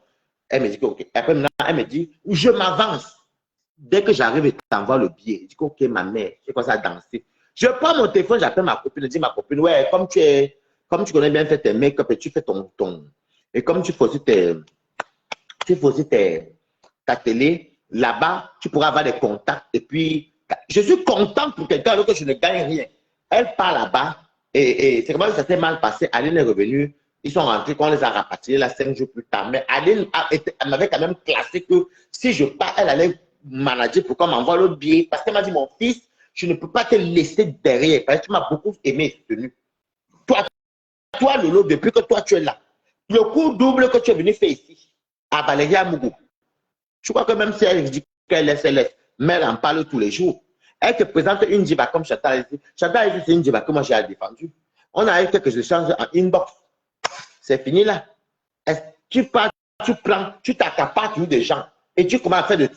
Elle me dit que, ok. Après, maintenant, elle me dit, je m'avance. Dès que j'arrive, je t'envoie le billet. Je dis que, ok, ma mère, j'ai commencé à danser. Je prends mon téléphone, j'appelle ma copine, je dis ma copine, ouais, comme tu connais bien faire tes make-up et tu fais et comme tu fais aussi ta télé, là-bas, tu pourras avoir des contacts. Et puis, je suis content pour quelqu'un alors que je ne gagne rien. Elle part là-bas et c'est vraiment ça s'est mal passé. Aline est revenue, ils sont rentrés, quand on les a rapatriés là 5 jours plus tard. Mais Aline elle m'avait quand même classé que si je pars, elle allait manager pour qu'on m'envoie l'autre billet. Parce qu'elle m'a dit, mon fils, je ne peux pas te laisser derrière. Parce que tu m'as beaucoup aimé et soutenu. Toi, Lolo, depuis que toi tu es là, le coup double que tu es venu faire ici, à Valérie Amougou, je crois que même si elle dit qu'elle laisse, mais elle en parle tous les jours. Elle te présente une diva comme Chantal ici. Chantal ici, c'est une diva que moi j'ai défendue. On a eu quelques échanges en inbox. C'est fini là. Tu pars, tu prends, tu t'accapares des gens et tu commences à faire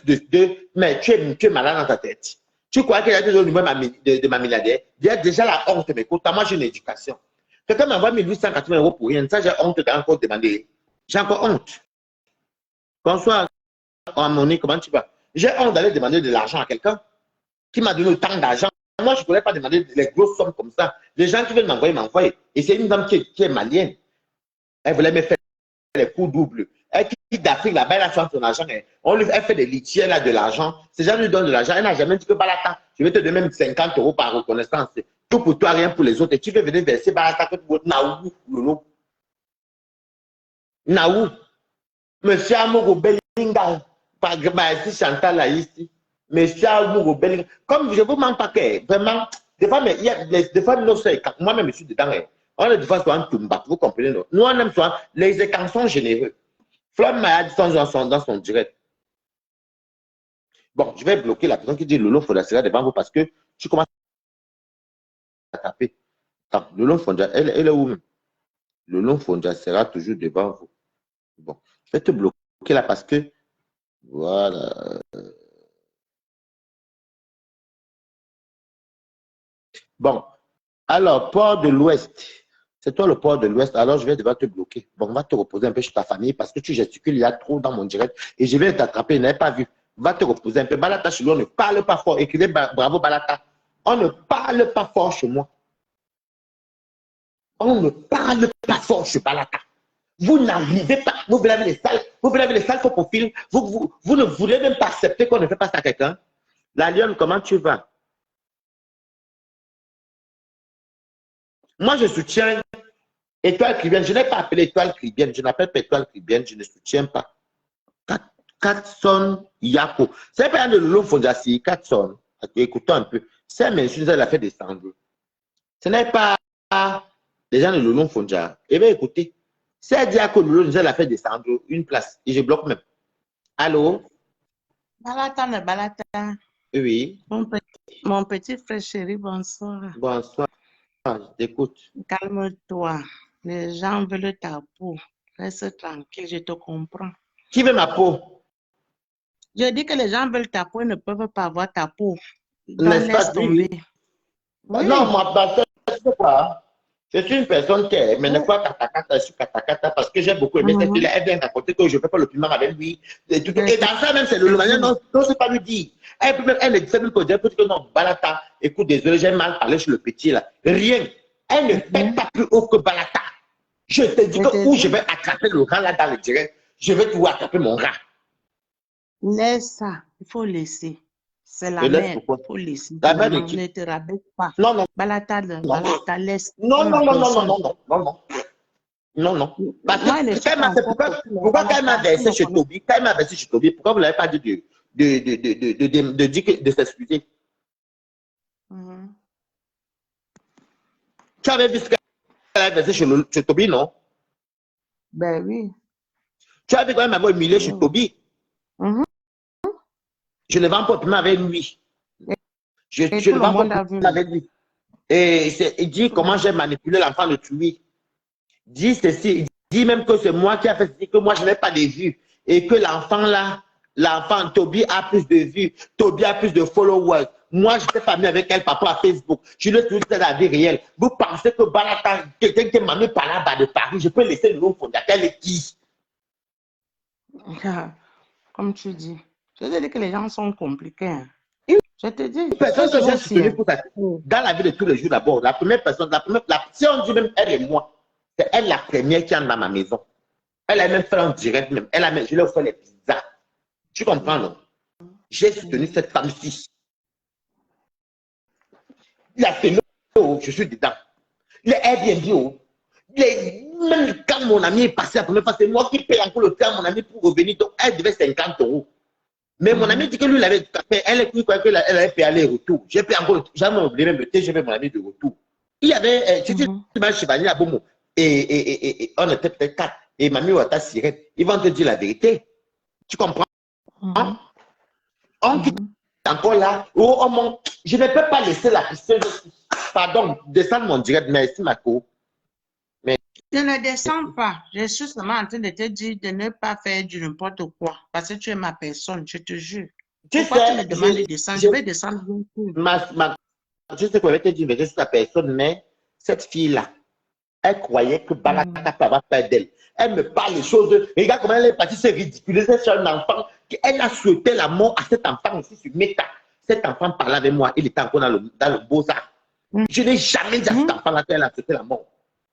mais tu es malade dans ta tête. Tu crois qu'il y a des autres numéros de ma milliardaire? Il y a déjà la honte, mais écoute, moi j'ai une éducation. Quelqu'un m'envoie 1880 euros pour rien. Ça, j'ai honte d'encore demander. J'ai encore honte. Bonsoir, Amoni, comment tu vas? J'ai honte d'aller demander de l'argent à quelqu'un qui m'a donné autant d'argent. Moi, je ne pourrais pas demander les grosses sommes comme ça. Les gens qui veulent m'envoyer, m'envoient. Et c'est une dame qui est malienne. Elle voulait me faire les coups doubles. Elle quitte d'Afrique, là-bas, elle a fait son argent. Elle fait des litières, là, de l'argent. Ces gens lui donnent de l'argent. Elle n'a jamais dit que Balata, je vais te donner même 50 euros par reconnaissance. Tout pour toi, rien pour les autres. Et tu veux venir verser Balata que tu veux. Naou, Lolo. Naou. Monsieur Amogo Bellinga. Par exemple, ici, Chantal, là, ici. Monsieur Amogo Bellinga. Comme je vous manque pas que, vraiment, des fois, mais il y a des fois, moi-même, je suis dedans. On est des fois sur un tumba, vous comprenez. Nous, on aime soit les écrans sont généreux. Flamme Maya dit dans son direct. Bon, je vais bloquer la personne qui dit Lolo Fondia sera devant vous parce que tu commences à taper. Attends, Lolo Fondia, elle est où même? Lolo Fondia sera toujours devant vous. Bon, je vais te bloquer là parce que voilà. Bon, alors, port de l'Ouest. C'est toi le port de l'Ouest, alors je vais devoir te bloquer. Bon, on va te reposer un peu chez ta famille parce que tu gesticules, il y a trop dans mon direct et je vais t'attraper, je n'avais pas vu. Va te reposer un peu. Balata, chez lui, on ne parle pas fort. Écrivez bravo Balata. On ne parle pas fort chez moi. On ne parle pas fort chez Balata. Vous n'arrivez pas. Vous avez les salles pour profil. Vous ne voulez même pas accepter qu'on ne fait pas ça à quelqu'un. La Lionne, comment tu vas? Moi, je soutiens Étoile Cribienne. Je n'ai pas appelé Étoile Cribienne. Je n'appelle pas Étoile Cribienne. Je ne soutiens pas. Katson Yako. C'est pas un de Lolo Fondiassi. Katson. Écoutons un peu. C'est un insulte, elle a fait descendre. Ce n'est pas les gens de Lolo Fondia. Eh bien, écoutez. C'est Diako Lolo, elle a fait descendre une place. Et je bloque même. Allô? Balata. Oui. Mon petit frère chéri, bonsoir. Bonsoir. Je t'écoute. Calme-toi. Les gens veulent ta peau. Reste tranquille, je te comprends. Qui veut ma peau? Je dis que les gens veulent ta peau et ne peuvent pas avoir ta peau. N'est-ce pas? Tomber. Oui. Non, moi, je sais pas. Je suis une personne qui est, mais ne pas katakata sur katakata parce que j'ai beaucoup aimé cette fille. Elle vient raconter que je ne fais pas le piment avec lui. Et dans ça, même, c'est le manière, non, c'est pas lui dire. Elle ne dit même pas dire que non, Balata, écoute, désolé, j'ai mal parlé sur le petit là. Rien. Elle ne fait pas plus haut que Balata. Je te dis que où je vais attraper le rat là dans le direct, je vais tout attraper mon rat. Laisse ça, il faut laisser. C'est la mère, il faut laisser. La mère ne te rabaisse pas. Non, non. Balata, laisse. Non. Non, non. Parce Moi, que les quand elle m'a fait, pourquoi quand elle m'a versé chez Toby, quand elle m'a versé chez Toby, pourquoi vous n'avez pas dit de dire de s'excuser? Tu avais vu ce qu'elle a versé chez Toby, non? Ben oui. Tu avais quand même m'avoir humilié chez Toby. Mhm. Je ne vends pas plus avec lui. Je ne vends pas plus avec lui. Et il dit comment j'ai manipulé l'enfant de tuer. Dit ceci, il dit même que c'est moi qui a fait ceci, que moi je n'ai pas de vues. Et que l'enfant là, l'enfant Toby a plus de vues, Toby a plus de followers. Moi, je n'étais pas mis avec elle par rapport à Facebook. Je lui ai toujours dit la vie réelle. Vous pensez que Balata, quelqu'un qui m'a mis par là-bas de Paris, je peux laisser le nom fondateur et qui? Comme tu dis. Je te dis que les gens sont compliqués. Hein. Je te dis. Personne que j'ai soutenu pour ça. Dans la vie de tous les jours d'abord, la première personne, si on dit même elle et moi, c'est elle la première qui entre dans ma maison. Elle a même fait en direct même. Je lui ai offert les pizzas. Tu comprends, non? J'ai soutenu cette femme-ci. Il a fait l'eau, je suis dedans. Les Airbnb, même quand mon ami est passé la première fois, c'est moi qui paye encore le temps à mon ami pour revenir. Donc, elle devait 50 €. Mais mon ami dit que lui, il avait fait, elle avait payé aller-retour. J'ai payé encore, jamais oublié même le TGV, mon ami de retour. Il y avait, tu dis, Chevalier à Bomo, et on était peut-être 4. Et mamie Ouata Sirène, ils vont te dire la vérité. Tu comprends? On quitte encore là. Oh, je ne peux pas laisser la piscine. Pardon, descendre mon direct. Merci, Marco. Mais... Je ne descends pas. Je suis seulement en train de te dire de ne pas faire du n'importe quoi. Parce que tu es ma personne, je te jure. Pourquoi tu me demandes de descendre? Je vais descendre bien. Je sais qu'on va te dire, mais je suis ta personne, mais cette fille-là, elle croyait que Balaka peut avoir peur d'elle. Elle me parle des choses. Regarde comment elle est partie se ridiculiser sur un enfant. Elle a souhaité la mort à cet enfant aussi sur Meta. Cet enfant parlait avec moi. Il était encore dans le beau-art. Je n'ai jamais dit à cet enfant-là qu'elle a souhaité la mort.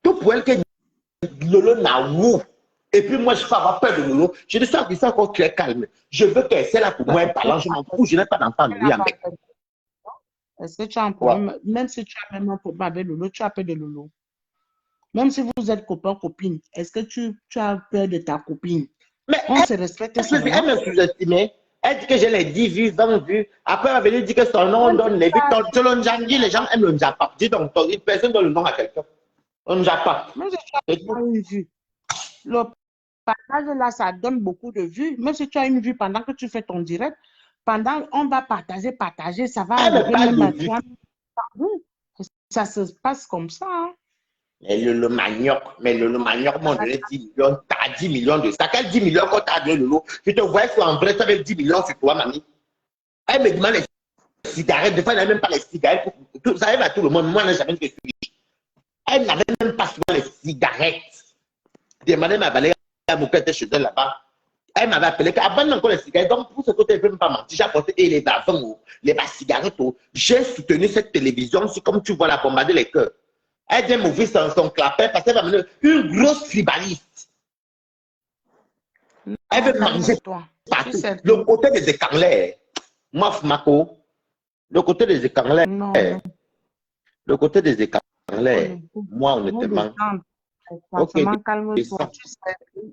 Tout pour elle que Lolo n'a où. Et puis moi, je peux avoir peur de Lolo. Je dis ça, encore très calme. Je veux qu'elle soit là pour moi, elle parle. Je m'en fous, je n'ai pas d'enfant. Est-ce que tu as un problème? Même si tu as même un problème avec Lolo, tu as peur de Lolo. Même si vous êtes copain, copine, est-ce que tu as peur de ta copine? Mais on se respecte. Elle me sous-estimait. Elle dit que j'ai les 10 vues, 20 vues. Après, elle va venir dire que son nom, on donne les vues. Selon Njangui, les gens aiment le Njapa. Dis donc, personne donne le nom à quelqu'un. On ne jappe pas. Même si tu as une vue, le partage là, ça donne beaucoup de vues. Même si tu as une vue pendant que tu fais ton direct, on va partager, ça va arriver même à toi. Ça se passe comme ça. Hein. Mais le manioc m'ont donné 10 millions, t'as 10 millions de ça. Quel 10 millions quand t'as donné Lolo? Je te vois sur en vrai, tu avais 10 millions sur toi, mamie. Elle me demande les cigarettes. Des fois, elle n'a même pas les cigarettes. Ça arrive à tout le monde. Moi, je n'ai jamais fait ça. Elle n'avait même pas souvent les cigarettes. Demandez ma balai à mon père chez elle là-bas. Elle m'avait appelé qu'avant encore les cigarettes. Donc, pour ce côté, elle ne peut même pas mentir. J'ai apporté les bavons, les cigarettes. J'ai soutenu cette télévision. C'est comme tu vois la bombarder les cœurs. Elle vient m'ouvrir son clapet parce qu'elle va mener une grosse tribaliste. Elle veut manger partout. Le côté des écarlets. Moi, Mako, le côté des écarlets. Le côté des écarlets. Moi, honnêtement. Ok. Calme-toi.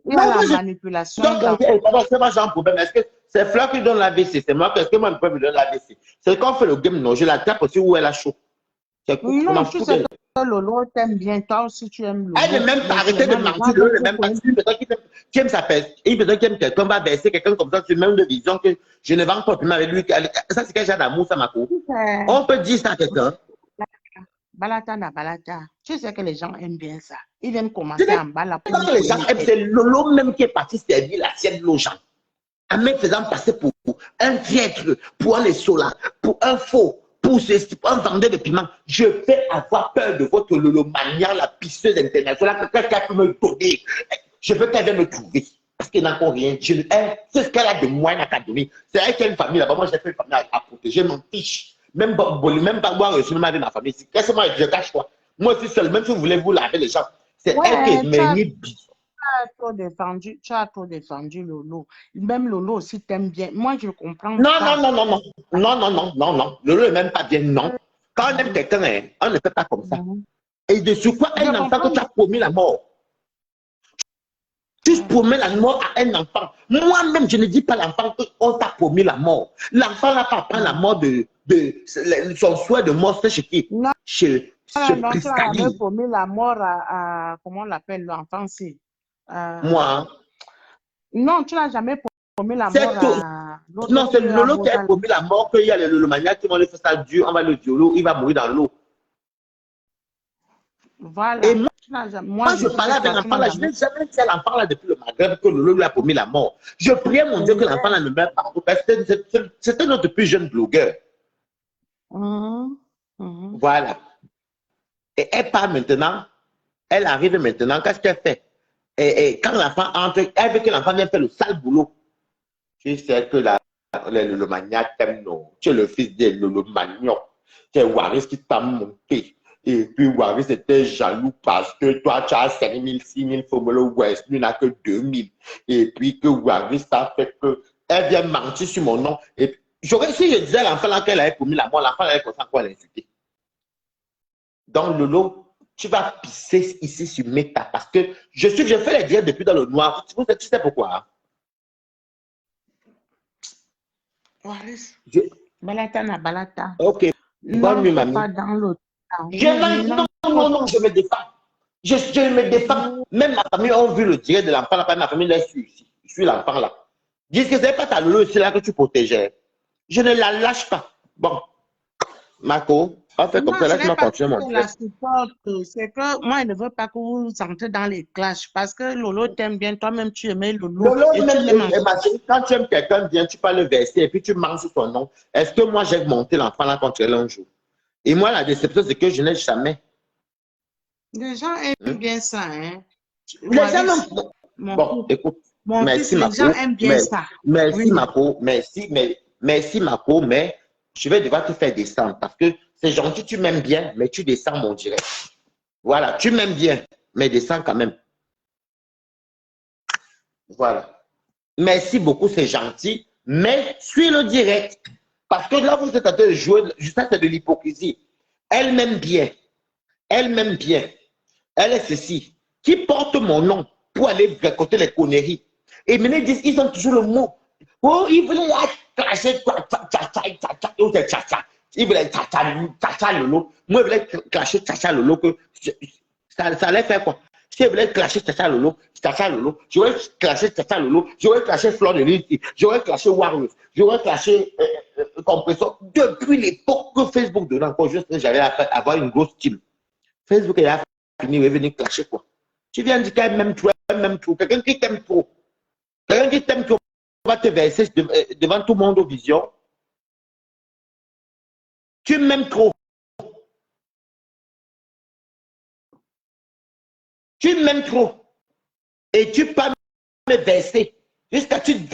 Il y a la manipulation. C'est pas un problème. Est-ce que c'est Fleur qui donne la VC? C'est moi. Est-ce que moi, je peux me donner la VC? C'est quand on fait le game, non. Je la tape aussi où elle a chaud. Non, tu sais que Lolo t'aime bien, toi aussi tu aimes Lolo. Elle n'est même pas arrêtée de mentir, Lolo n'est même pas. Une personne qui aime sa personne, une personne qui aime quelqu'un va verser quelqu'un comme ça sur le même de vision que je ne vends pas plus avec lui. Ça, c'est quel genre d'amour, ça, Mako? On peut dire ça à quelqu'un. Balata. Tu sais que les gens aiment bien ça. Ils viennent commencer en bas là. Parce que les gens aiment, c'est Lolo même qui est parti servir l'assiette aux gens. En même faisant passer pour un piètre, pour un sola, pour un faux. Pour un vendeur de piment, je vais avoir peur de votre Lolomania, la pisseuse internationale, que quelqu'un peut me donner. Je veux qu'elle vienne me trouver. Parce qu'elle n'a encore rien. C'est ce qu'elle a de moi, elle n'a qu'à donner. C'est elle qui a une famille là-bas. Moi, j'ai fait une famille à protéger. Je m'en fiche. Même pas boire reçu avec ma famille. Qu'est-ce que je cache quoi? Moi aussi seul, même si vous voulez vous laver les gens, c'est elle qui est menée. Tu as trop défendu Lolo. Même Lolo aussi t'aime bien. Moi, je comprends. Non. Lolo n'est même pas bien, non. Quand on aime quelqu'un, on ne fait pas comme ça. Et de sur quoi un enfant que tu as promis la mort. Tu promets la mort à un enfant. Moi-même, je ne dis pas à l'enfant qu'on t'a promis la mort. L'enfant n'a pas pris la mort de son souhait de mort, c'est chez qui? Non, Chez non, tu n'as jamais Priscali. promis la mort comment on l'appelle l'enfant, c'est Moi, hein. Non, tu n'as jamais promis la C'est mort tout. à l'autre. Non, c'est Lolo qui a promis la mort, qu'il y a le maniaque qui va le faire ça dur, on va le violo, il va mourir dans l'eau. Voilà. Et moi, je parlais avec l'enfant là, je n'ai jamais dit à l'enfant là depuis le Maghreb que Lolo lui a promis la mort. Je priais mon Dieu que l'enfant là ne meure pas. C'était notre plus jeune blogueur. Voilà. Et elle part maintenant, elle arrive maintenant, qu'est-ce qu'elle fait? Et quand l'enfant entre, elle veut que l'enfant vienne faire le sale boulot. Tu sais que le maniaque t'aime, non. Tu es le fils de le manioc. C'est Waris qui t'a monté. Et puis Waris était jaloux parce que toi, tu as 5 000, 6 000 formules West, lui n'a que 2 000. Et puis que Waris a fait que elle vient mentir sur mon nom. Et si je disais à l'enfant là qu'elle avait promis la mort, l'enfant allait comme ça quoi l'insulter. Donc Lolo, tu vas pisser ici sur Meta parce que je fais les directs depuis dans le noir. Tu sais pourquoi? Waris. Balata na balata. Ok. Non, pas dans l'autre. Non, je me défends. Je me défends. Même ma famille a vu le direct de l'enfant. Ma famille l'a su ici. Je suis l'enfant là. Dis que ce n'est pas ta Lolo ici là que tu protégeais. Je ne la lâche pas. Bon. Marco, on fait comme ça. Laisse-moi continuer mon direct. C'est que moi, je ne veux pas que vous entrez dans les clashs parce que Lolo t'aime bien. Toi-même, tu aimais Lolo. Lolo, quand tu aimes quelqu'un bien, tu parles le verset et puis tu manges sur son nom. Est-ce que moi, j'ai monté l'enfant là contre elle un jour? Et moi, la déception, c'est que je n'ai jamais. Les gens aiment bien ça. Hein? Les gens aiment. Bon, écoute. Merci, les gens aiment bien ça. Merci, Marco. Merci, Marco. Mais je vais devoir te faire descendre parce que c'est gentil, tu m'aimes bien, mais tu descends mon direct. Voilà, tu m'aimes bien, mais descends quand même. Voilà. Merci beaucoup, c'est gentil, mais suis le direct. Parce que là, vous êtes en train de jouer, ça c'est de l'hypocrisie. Elle m'aime bien. Elle m'aime bien. Elle est ceci. Qui porte mon nom pour aller récolter les conneries. Et maintenant, ils ont toujours le mot. Oh, ils voulaient clasher ils voulaient tcha lolo. Moi, je voulais clasher tcha lolo. Que ça allait faire quoi? Si je voulais clasher tcha lolo, j'aurais clashé tcha lolo, j'aurais clashé Fleur de Lys, j'aurais clashé Warriors, j'aurais clashé Compressor. Depuis l'époque que Facebook donnait encore, juste j'allais avoir une grosse team. Facebook est fini, il est venu clasher quoi. Tu viens dire qu'elle m'aime trop, quelqu'un qui t'aime trop. Quelqu'un qui t'aime trop va te verser devant tout le monde aux visions. Tu m'aimes trop. Tu m'aimes trop. Et tu peux me verser. Jusqu'à tu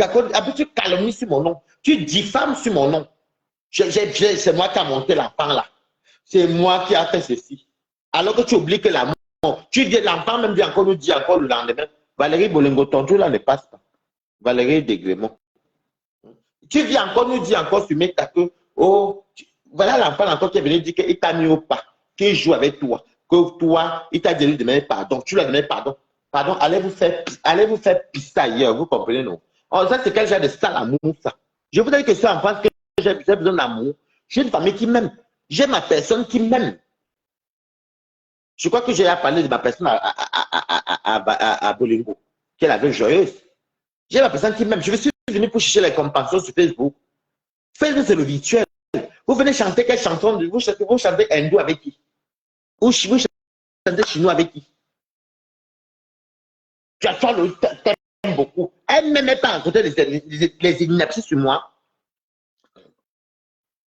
calomnies sur mon nom. Tu diffames sur mon nom. C'est moi qui a monté l'enfant là. C'est moi qui a fait ceci. Alors que tu oublies que la mort, tu dis l'enfant même bien encore nous dit encore le lendemain. Valérie Bolingo, ton jour là ne passe pas. Valérie Degremont. Tu viens encore nous dire encore sur Meta que, oh, voilà l'enfant encore qui est venu dire qu'il t'a mis au pas, qu'il joue avec toi, que toi, il t'a dit de demander pardon. Tu lui as demandé pardon. Pardon, allez vous faire pisser ailleurs, vous comprenez, non? Oh, ça, c'est quel genre de sale amour, ça? Je vous dis que c'est en France que j'ai besoin d'amour. J'ai une famille qui m'aime. J'ai ma personne qui m'aime. Je crois que j'ai parlé de ma personne à Bolingo, qui est la veuve joyeuse. J'ai la personne qui m'aime. Je suis venu pour chercher les compensations sur Facebook. Facebook, c'est le virtuel. Vous venez chanter quelle chanson? Vous chantez hindou avec qui? Vous chantez chinois avec qui? Tu as le t'aimes beaucoup. Elle ne m'aimait pas à côté les inepties sur moi.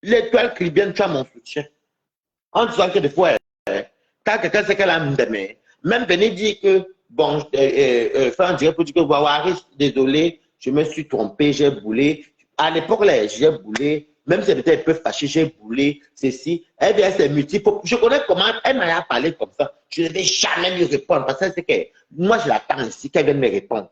L'étoile crie bien, tu as mon soutien. En disant que des fois, quand quelqu'un sait qu'elle a m'aimer, même venir dire que, bon, faire un direct pour dire que, Waris, désolé, je me suis trompé, j'ai boulé. À l'époque, là, j'ai boulé. Même si elle était un peu fâchée, j'ai boulé, ceci. Elle vient, c'est multiple. Je connais comment elle m'a parlé comme ça. Je ne vais jamais lui répondre parce que c'est que moi, je l'attends ici qu'elle vienne me répondre.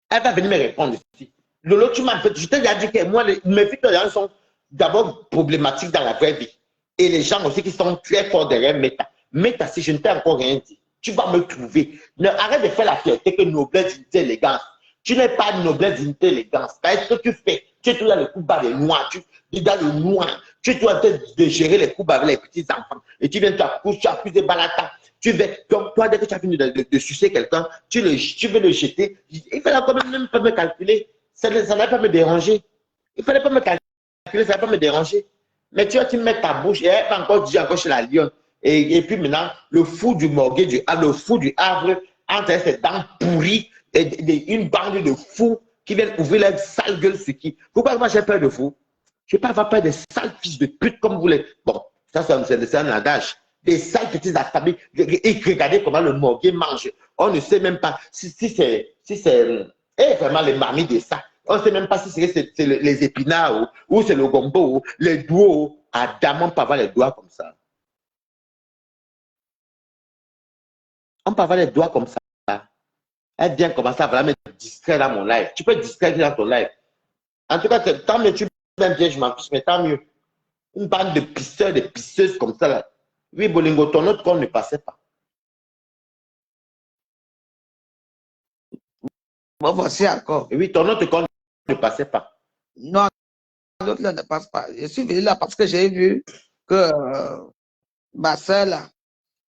Elle va venir me répondre ici. Lolo, tu m'as fait. Je t'ai déjà dit que moi, mes filles sont d'abord problématiques dans la vraie vie. Et les gens aussi qui sont très forts derrière Meta. Meta, si je ne t'ai encore rien dit. Tu vas me trouver. Ne, arrête de faire la fierté que noblesse, dignité, élégance. Tu n'es pas noblesse, dignité, élégance. Qu'est-ce que tu fais? Tu es tout dans le coup bas des noirs. Tu es dans le noir. Tu es tout en train de gérer les coups avec les petits-enfants. Et tu viens tu accuses des balata. Tu veux, donc toi, dès que tu as fini de sucer quelqu'un, tu veux le jeter. Il fallait quand même pas me calculer. Ça n'allait pas me déranger. Il fallait pas me calculer, ça n'allait pas me déranger. Mais tu vois, tu mets ta bouche, et elle pas encore dit encore chez la lionne. Et puis maintenant, le fou du Morguet, le fou du Havre, entre ses dents pourries, une bande de fous qui viennent ouvrir leur sale gueule sur qui. Pourquoi moi j'ai peur de vous? Je ne vais pas avoir peur des sales fils de pute comme vous les. Bon, ça c'est un adage. Des sales petits affamés. Et regardez comment le Morguet mange. On ne sait même pas si c'est vraiment les mamies de ça. On ne sait même pas si c'est les épinards ou c'est le gombo, les doigts. Adam, on peut avoir les doigts comme ça. On peut avoir les doigts comme ça. Elle vient commencer à vraiment me distraire dans mon live. Tu peux te distraire dans ton live. En tout cas, tant mieux, tu m'aimes bien, je m'en fiche, mais tant mieux. Une bande de pisseurs, de pisseuses comme ça là. Oui, Bolingo, ton autre compte ne passait pas. Bon, voici encore. Oui, ton autre compte ne passait pas. Non, l'autre là ne passe pas. Je suis venu là parce que j'ai vu que ma soeur là,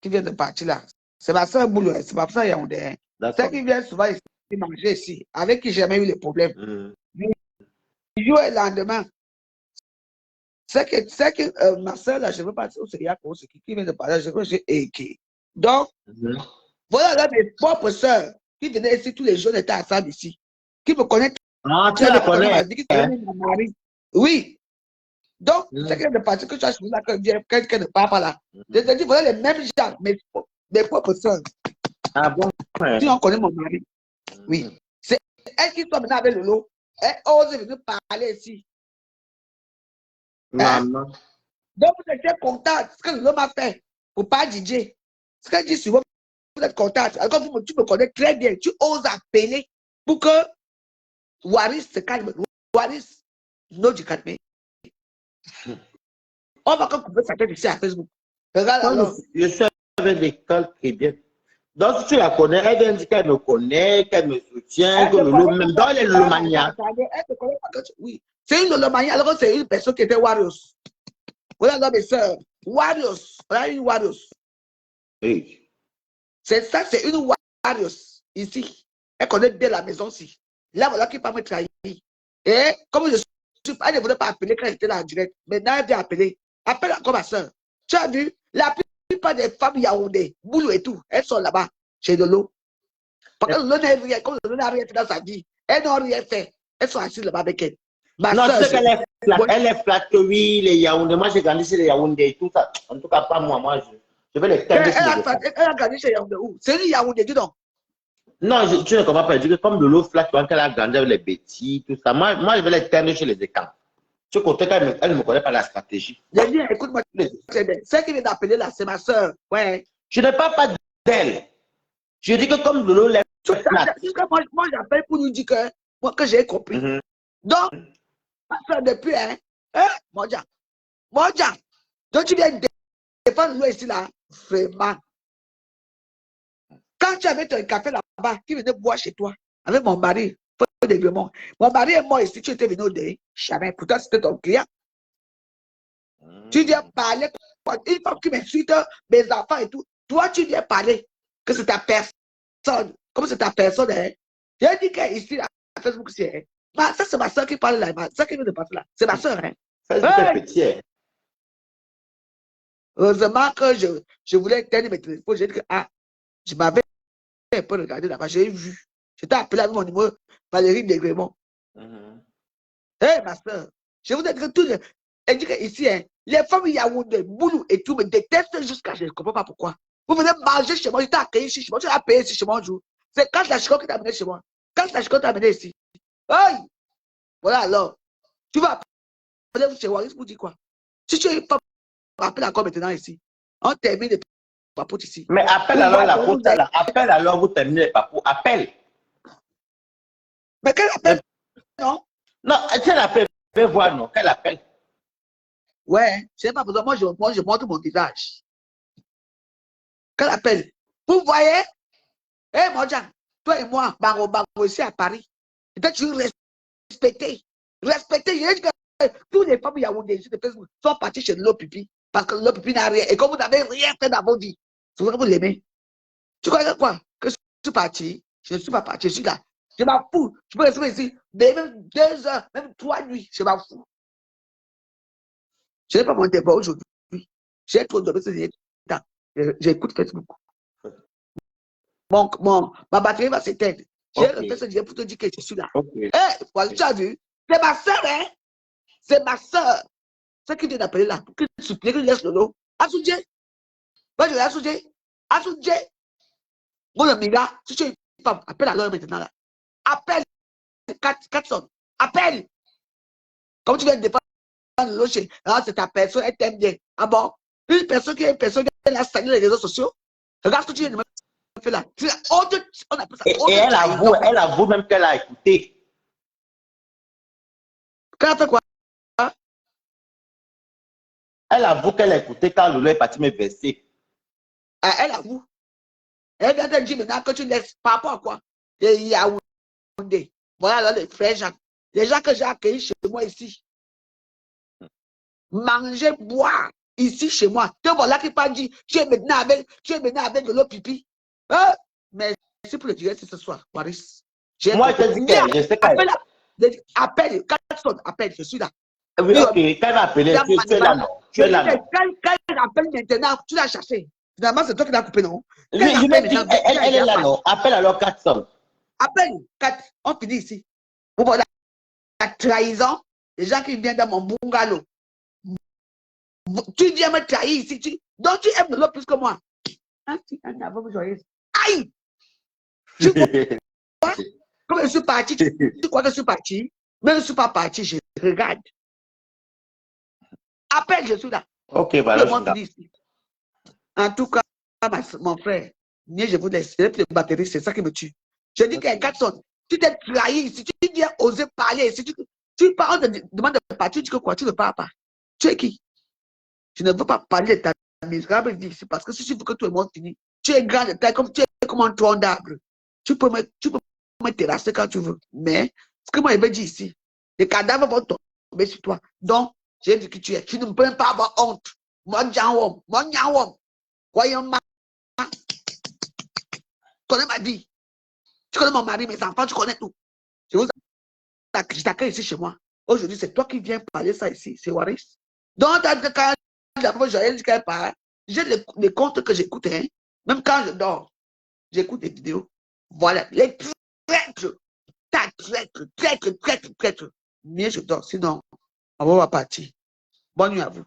qui vient de partir là, c'est ma soeur Boulou, c'est ma soeur Yaoundé. C'est qui vient souvent ici manger ici, avec qui j'ai jamais eu les problèmes. Du jour et le lendemain, c'est que ma soeur là, je ne veux pas dire où c'est qui vient de partir, je veux que j'ai qui. Donc, voilà là mes propres soeurs qui venaient ici tous les jours, étaient ensemble ici, qui me connaissent. Ah, tu la connais. Oui. Donc, c'est que de partir que tu as choisi là, que quelqu'un ne parle pas là. Je te dis, voilà les mêmes gens, mes propres soeurs. Ah bon? Si on connaît mon mari. Oui. C'est elle qui soit maintenant avec Lolo. Elle ose venir parler ici. Maman. Donc, vous êtes content. Ce que Lolo m'a fait pour pas DJ. Ce qu'elle dit souvent, vous êtes content. Alors, tu me connais très bien. Tu oses appeler pour que Waris se calme. Waris, non du calme. On va couper sa tête ici à Facebook. Regarde alors. Je suis avec l'école très bien. Donc, si tu la connais, elle vient dire qu'elle me connaît, qu'elle me soutient, que Lolo, même dans les Lolomania. Elle te connaît pas. Oui. C'est une Lolomania, alors que c'est une personne qui était Warriors. Voilà, dans mes soeurs. Warriors. Voilà une Warriors. Oui. C'est ça, c'est une Warriors. Ici. Elle connaît bien la maison ici. Là, voilà qui peut me trahir. Et comme je suis, elle ne voulait pas appeler quand j'étais là en direct. Maintenant, elle vient appeler. Appelle encore ma soeur. Tu as vu, la plupart des femmes Yaoundé, Boulou et tout, elles sont là-bas, chez Lolo. Parce que Lolo n'a rien, comme Lolo n'a rien fait dans sa vie, elles n'ont rien fait. Elles sont assises là-bas avec elle. Non, tu sais qu'elle est flat. Elle est flat, oui, les Yaoundé. Moi, j'ai grandi chez les Yaoundé et tout ça. En tout cas, pas moi. Moi, je vais les terminer. Elle a grandi chez Yaoundé où? C'est une Yaoundé, dis donc. Non, tu ne comprends pas. Je dis que comme Lolo flat, tu vois qu'elle a grandi avec les bêtises, tout ça. Moi, je vais les terminer chez les écans. Ce côté, elle ne me connaît pas la stratégie. J'ai dit, écoute-moi, celle qui vient d'appeler là, c'est ma soeur. Ouais. Je ne parle pas d'elle. Je dis que comme Lolo lève. Moi, j'appelle pour lui dire que j'ai compris. Donc, ma soeur, depuis, Modja. Donc, tu viens défendre Lolo ici, là. Vraiment. Quand tu avais ton café là-bas, qui venait boire chez toi, avec mon mari, mon mari est mort ici, tu étais venu au dé. Jamais. Pourtant, c'était ton client. Tu viens parler, une femme qui m'insulte, mes enfants et tout. Toi, tu viens parler que c'est ta personne. Comme c'est ta personne, hein. J'ai dit qu'ici, à Facebook, c'est. Ça, c'est ma soeur qui parle là. Ça qui vient de parler là. C'est ma soeur, hein. Ça, c'est petit, hein. Heureusement que je voulais éteindre mes téléphones. J'ai dit que, je m'avais un peu regardé là-bas. J'ai vu. J'étais appelé avec mon numéro Valérie Degrémont. Ma soeur, je vous ai dit que tout le. Elle dit que ici, hein, les femmes Yaoundé, Boulou et tout me détestent jusqu'à je ne comprends pas pourquoi. Vous venez manger chez moi, je t'ai accueilli chez moi, tu as payé ici chez moi un jour. C'est quand la chicotte qui t'a amené chez moi. Quand la chicotte t'a amené ici. Aïe! Voilà alors. Tu vas appeler chez Waris pour dire quoi? Si tu es une femme, appelle encore maintenant ici. On termine les papous ici. Mais appelle alors la faute là. Appelle alors, vous terminez les papous. Appelle. Mais quel appel? Non? Non, quel appel? Fais voir, non? Quel appel? Ouais, je n'ai pas besoin. Moi, je montre mon visage. Quel appel? Vous voyez? Eh, mon Dieu, toi et moi, Baro ici à Paris. Et toi, tu respecter. Respecter. Tous les femmes yaoundé sur Facebook sont partis chez l'Opipi parce que l'Opipi n'a rien. Et comme vous n'avez rien fait dans vos vies, c'est vrai que vous l'aimez. Tu crois que quoi? Que je suis parti? Je ne suis pas parti, je suis là. Je m'en fous. Je peux rester ici, même 2 heures, même 3 nuits, je m'en fous. Je n'ai pas mon débat aujourd'hui. J'ai trop de j'écoute Facebook. Ma batterie va s'éteindre. J'ai refait ce direct pour te dire que je suis là. Okay. Eh, voilà, tu as vu? C'est ma soeur, hein? C'est ma soeur. C'est qui vient d'appeler là. Pour que tu supplie, que tu laisses le lot. Assoudjé. Moi, je vais assoudjé. Assoudjé. Mon amiga, si tu es une femme, appelle alors maintenant là. Appelle 400. Appelle. Comme tu viens de défendre le locher. Ah, c'est ta personne, elle t'aime bien. Ah bon? Une personne qui est une personne qui a salué les réseaux sociaux. Regarde ce que tu viens de me faire là. On appelle ça. Et elle avoue même qu'elle a écouté. Qu'elle a fait quoi? Elle avoue qu'elle a écouté quand Lolo est parti me verser. Elle avoue. Elle vient de dire maintenant que tu laisses par rapport à quoi? Les Yaoundé. Voilà les frères Jacques. Les gens que j'ai accueillis chez moi ici. Manger, boire ici chez moi. Te voilà qui pas dit, tu es maintenant avec de l'eau pipi. Merci pour le direct ce soir, Waris. Moi, je te dis que je sais qu'elle... Appelle, 400, appelle, je suis là. Oui, ok, quand elle va appeler, tu es là, non? Tu es là, non? Quand elle appelle maintenant, tu l'as cherché. Finalement, c'est toi qui l'as coupé, non? Oui, je me dis, elle est là, non? Appelle alors 400. Appelle, 4, on finit ici. Vous voyez la trahison, les gens qui viennent dans mon bungalow. Tu viens me trahir ici. Donc tu aimes l'autre plus que moi. Aïe! Tu vois? Comme je suis parti, tu crois que je suis parti? Mais je ne suis pas parti, je regarde. Appelle, je suis là. Ok, voilà. En tout cas, mon frère, je vous laisse. Les batteries, c'est ça qui me tue. Je dis qu'à 400, tu t'es trahi, si tu viens oser parler, si tu parles, demande de partir, tu dis que quoi, tu ne parles pas. Tu es qui? Je ne veux pas parler de ta misérable vie ici parce que si tu veux que tout le monde finisse, tu es grand de taille, tu es comme un tronc d'arbre. Tu peux me terrasser quand tu veux. Mais ce que moi je veux dire ici, les cadavres vont tomber sur toi. Donc, j'ai dit que tu es. Tu ne peux même pas avoir honte. Moi, croyez-moi, tu connais ma vie. Tu connais mon mari, mes enfants, tu connais tout. Je t'accueille ici chez moi. Aujourd'hui, c'est toi qui viens parler ça ici. C'est Waris. Donc, quand la fois Joël dit qu'elle parle, j'ai les comptes que j'écoute, hein. Même quand je dors, j'écoute des vidéos. Voilà, les traîtres, traîtres. Mieux je dors, sinon, on va partir. Bonne nuit à vous.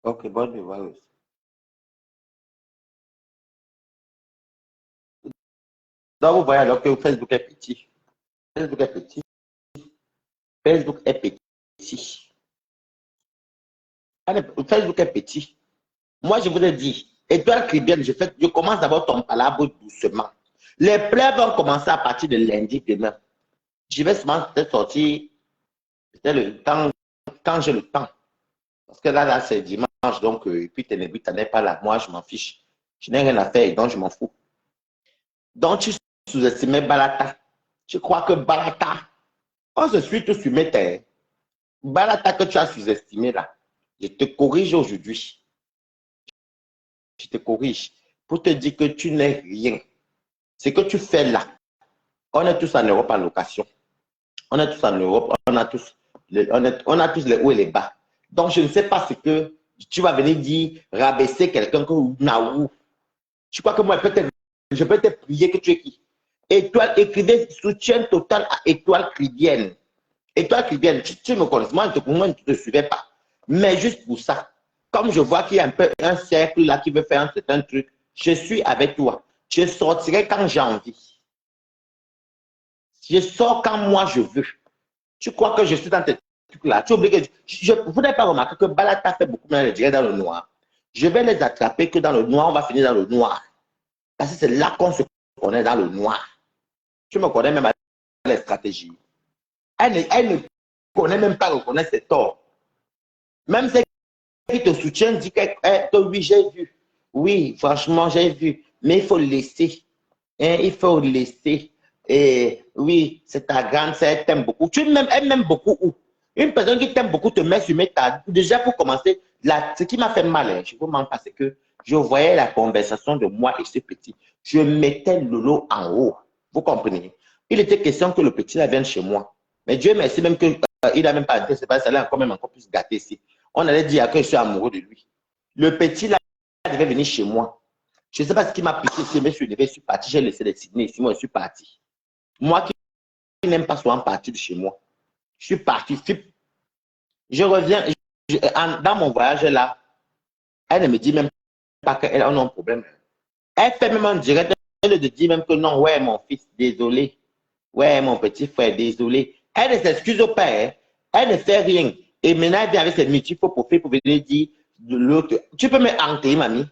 Ok, bonne nuit, Waris. Donc, vous voyez alors que Facebook est petit. Facebook est petit. Facebook est petit. Facebook est petit. Moi, je vous ai dit, étoile chrétienne, je commence d'abord ton palabre doucement. Les pleurs vont commencer à partir de lundi demain. Je vais seulement peut-être sortir quand j'ai le temps. Parce que là c'est dimanche, donc, et puis Ténébris, tu n'es pas là. Moi, je m'en fiche. Je n'ai rien à faire, donc je m'en fous. Donc, tu sous-estimais Balata. Je crois que Balata, on se suit tous sur mes terres. Balata que tu as sous-estimé là, je te corrige aujourd'hui. Je te corrige pour te dire que tu n'es rien. Ce que tu fais là, on est tous en Europe en location. On est tous en Europe, on a tous les hauts et les bas. Donc, je ne sais pas ce que tu vas venir dire, rabaisser quelqu'un comme Naou. Je crois que moi, je peux te prier que tu es qui? Étoile, écrivez soutien total à Étoile Chrétienne. Étoile Chrétienne, tu me connais, moi, je ne te suivais pas. Mais juste pour ça, comme je vois qu'il y a un peu un cercle là qui veut faire un certain truc, je suis avec toi. Je sortirai quand j'ai envie. Je sors quand moi je veux. Tu crois que je suis dans tes trucs là? Tu oublies que je ne voudrais pas remarquer que Balata fait beaucoup moins de direct dans le noir. Je vais les attraper que dans le noir, on va finir dans le noir. Parce que c'est là qu'on se connaît dans le noir. Tu me connais même avec les stratégies. Elle ne connaît même pas reconnaître ses torts. Même celle qui te soutient dit que oui, j'ai vu. Oui, franchement, j'ai vu. Mais il faut laisser. Hein, il faut laisser. Et oui, c'est ta grande sœur, elle t'aime beaucoup. Elle m'aime beaucoup où? Une personne qui t'aime beaucoup te met sur mes tables. Déjà, pour commencer, ce qui m'a fait mal, hein, je vous mens pas, c'est que je voyais la conversation de moi et ce petit. Je mettais Lolo en haut. Vous comprenez? Il était question que le petit là vienne chez moi. Mais Dieu merci, même qu'il n'a même pas été, c'est pas ça, là encore plus gâté ici. On allait dire que je suis amoureux de lui. Le petit là devait venir chez moi. Je ne sais pas ce qui m'a piqué, je suis parti, j'ai laissé les signes ici, moi je suis parti. Moi qui n'aime pas souvent partir de chez moi. Je suis parti. Je reviens. Dans mon voyage là, elle ne me dit même pas qu'elle a un problème. Elle fait même en direct. Elle ne dit même que non, ouais, mon fils, désolé. Ouais, mon petit frère, désolé. Elle ne s'excuse pas. Hein. Elle ne fait rien. Et maintenant, elle vient avec ses multiples profils pour venir dire de l'autre. Tu peux me hanter, mamie.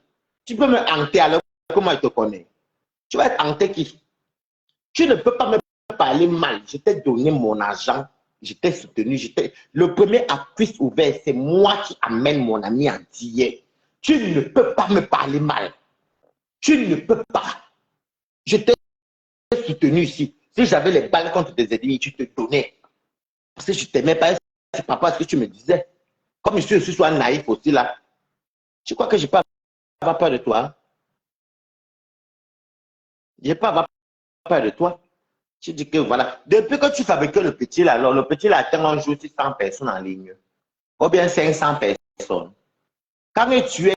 Tu peux me hanter alors comment elle te connaît. Tu vas être hanté qui? Tu ne peux pas me parler mal. Je t'ai donné mon argent. Je t'ai soutenu. Le premier appui ouvert, c'est moi qui amène mon ami en d'hier. Tu ne peux pas me parler mal. Tu ne peux pas. Je t'ai soutenu ici. Si j'avais les balles contre tes ennemis, tu te donnais. Parce que je ne t'aimais pas, c'est pas ce que tu me disais. Comme je suis soit naïf aussi là. Tu crois que je n'ai pas avoir peur de toi? Je n'ai pas avoir peur de toi. Tu dis que voilà, depuis que tu fabriques le petit là, alors le petit là atteint un jour 600 personnes en ligne, ou bien 500 personnes. Quand il tuait,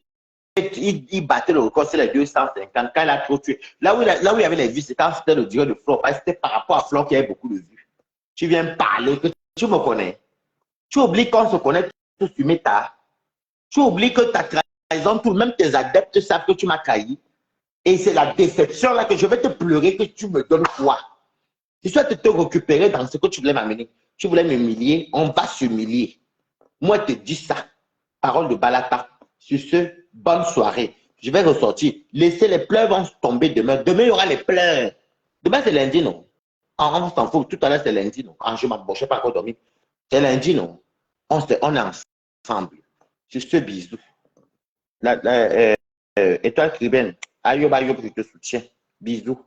il battait le record, c'est les 250. Quand il a trop tué, là où il y avait les vues, c'était le durée de Flore, c'était par rapport à Flore qui avait beaucoup de vues. Tu viens parler, que tu me connais. Tu oublies qu'on se connaît tous sur Meta. Tu oublies que ta trahison, tout, même tes adeptes savent que tu m'as trahi. Et c'est la déception là que je vais te pleurer que tu me donnes quoi? Je souhaite te récupérer dans ce que tu voulais m'amener. Tu voulais m'humilier, on va s'humilier. Moi, je te dis ça. Parole de Balata. Sur ce, bonne soirée. Je vais ressortir. Laissez les pleurs vont tomber demain. Demain, il y aura les pleurs. Demain, c'est lundi, non? On s'en fout. Tout à l'heure, c'est lundi, non? Je n'ai pas encore dormi. C'est lundi, non? On est ensemble. Sur ce, bisous. Et toi, Kriben, ayob, je te soutiens. Bisous.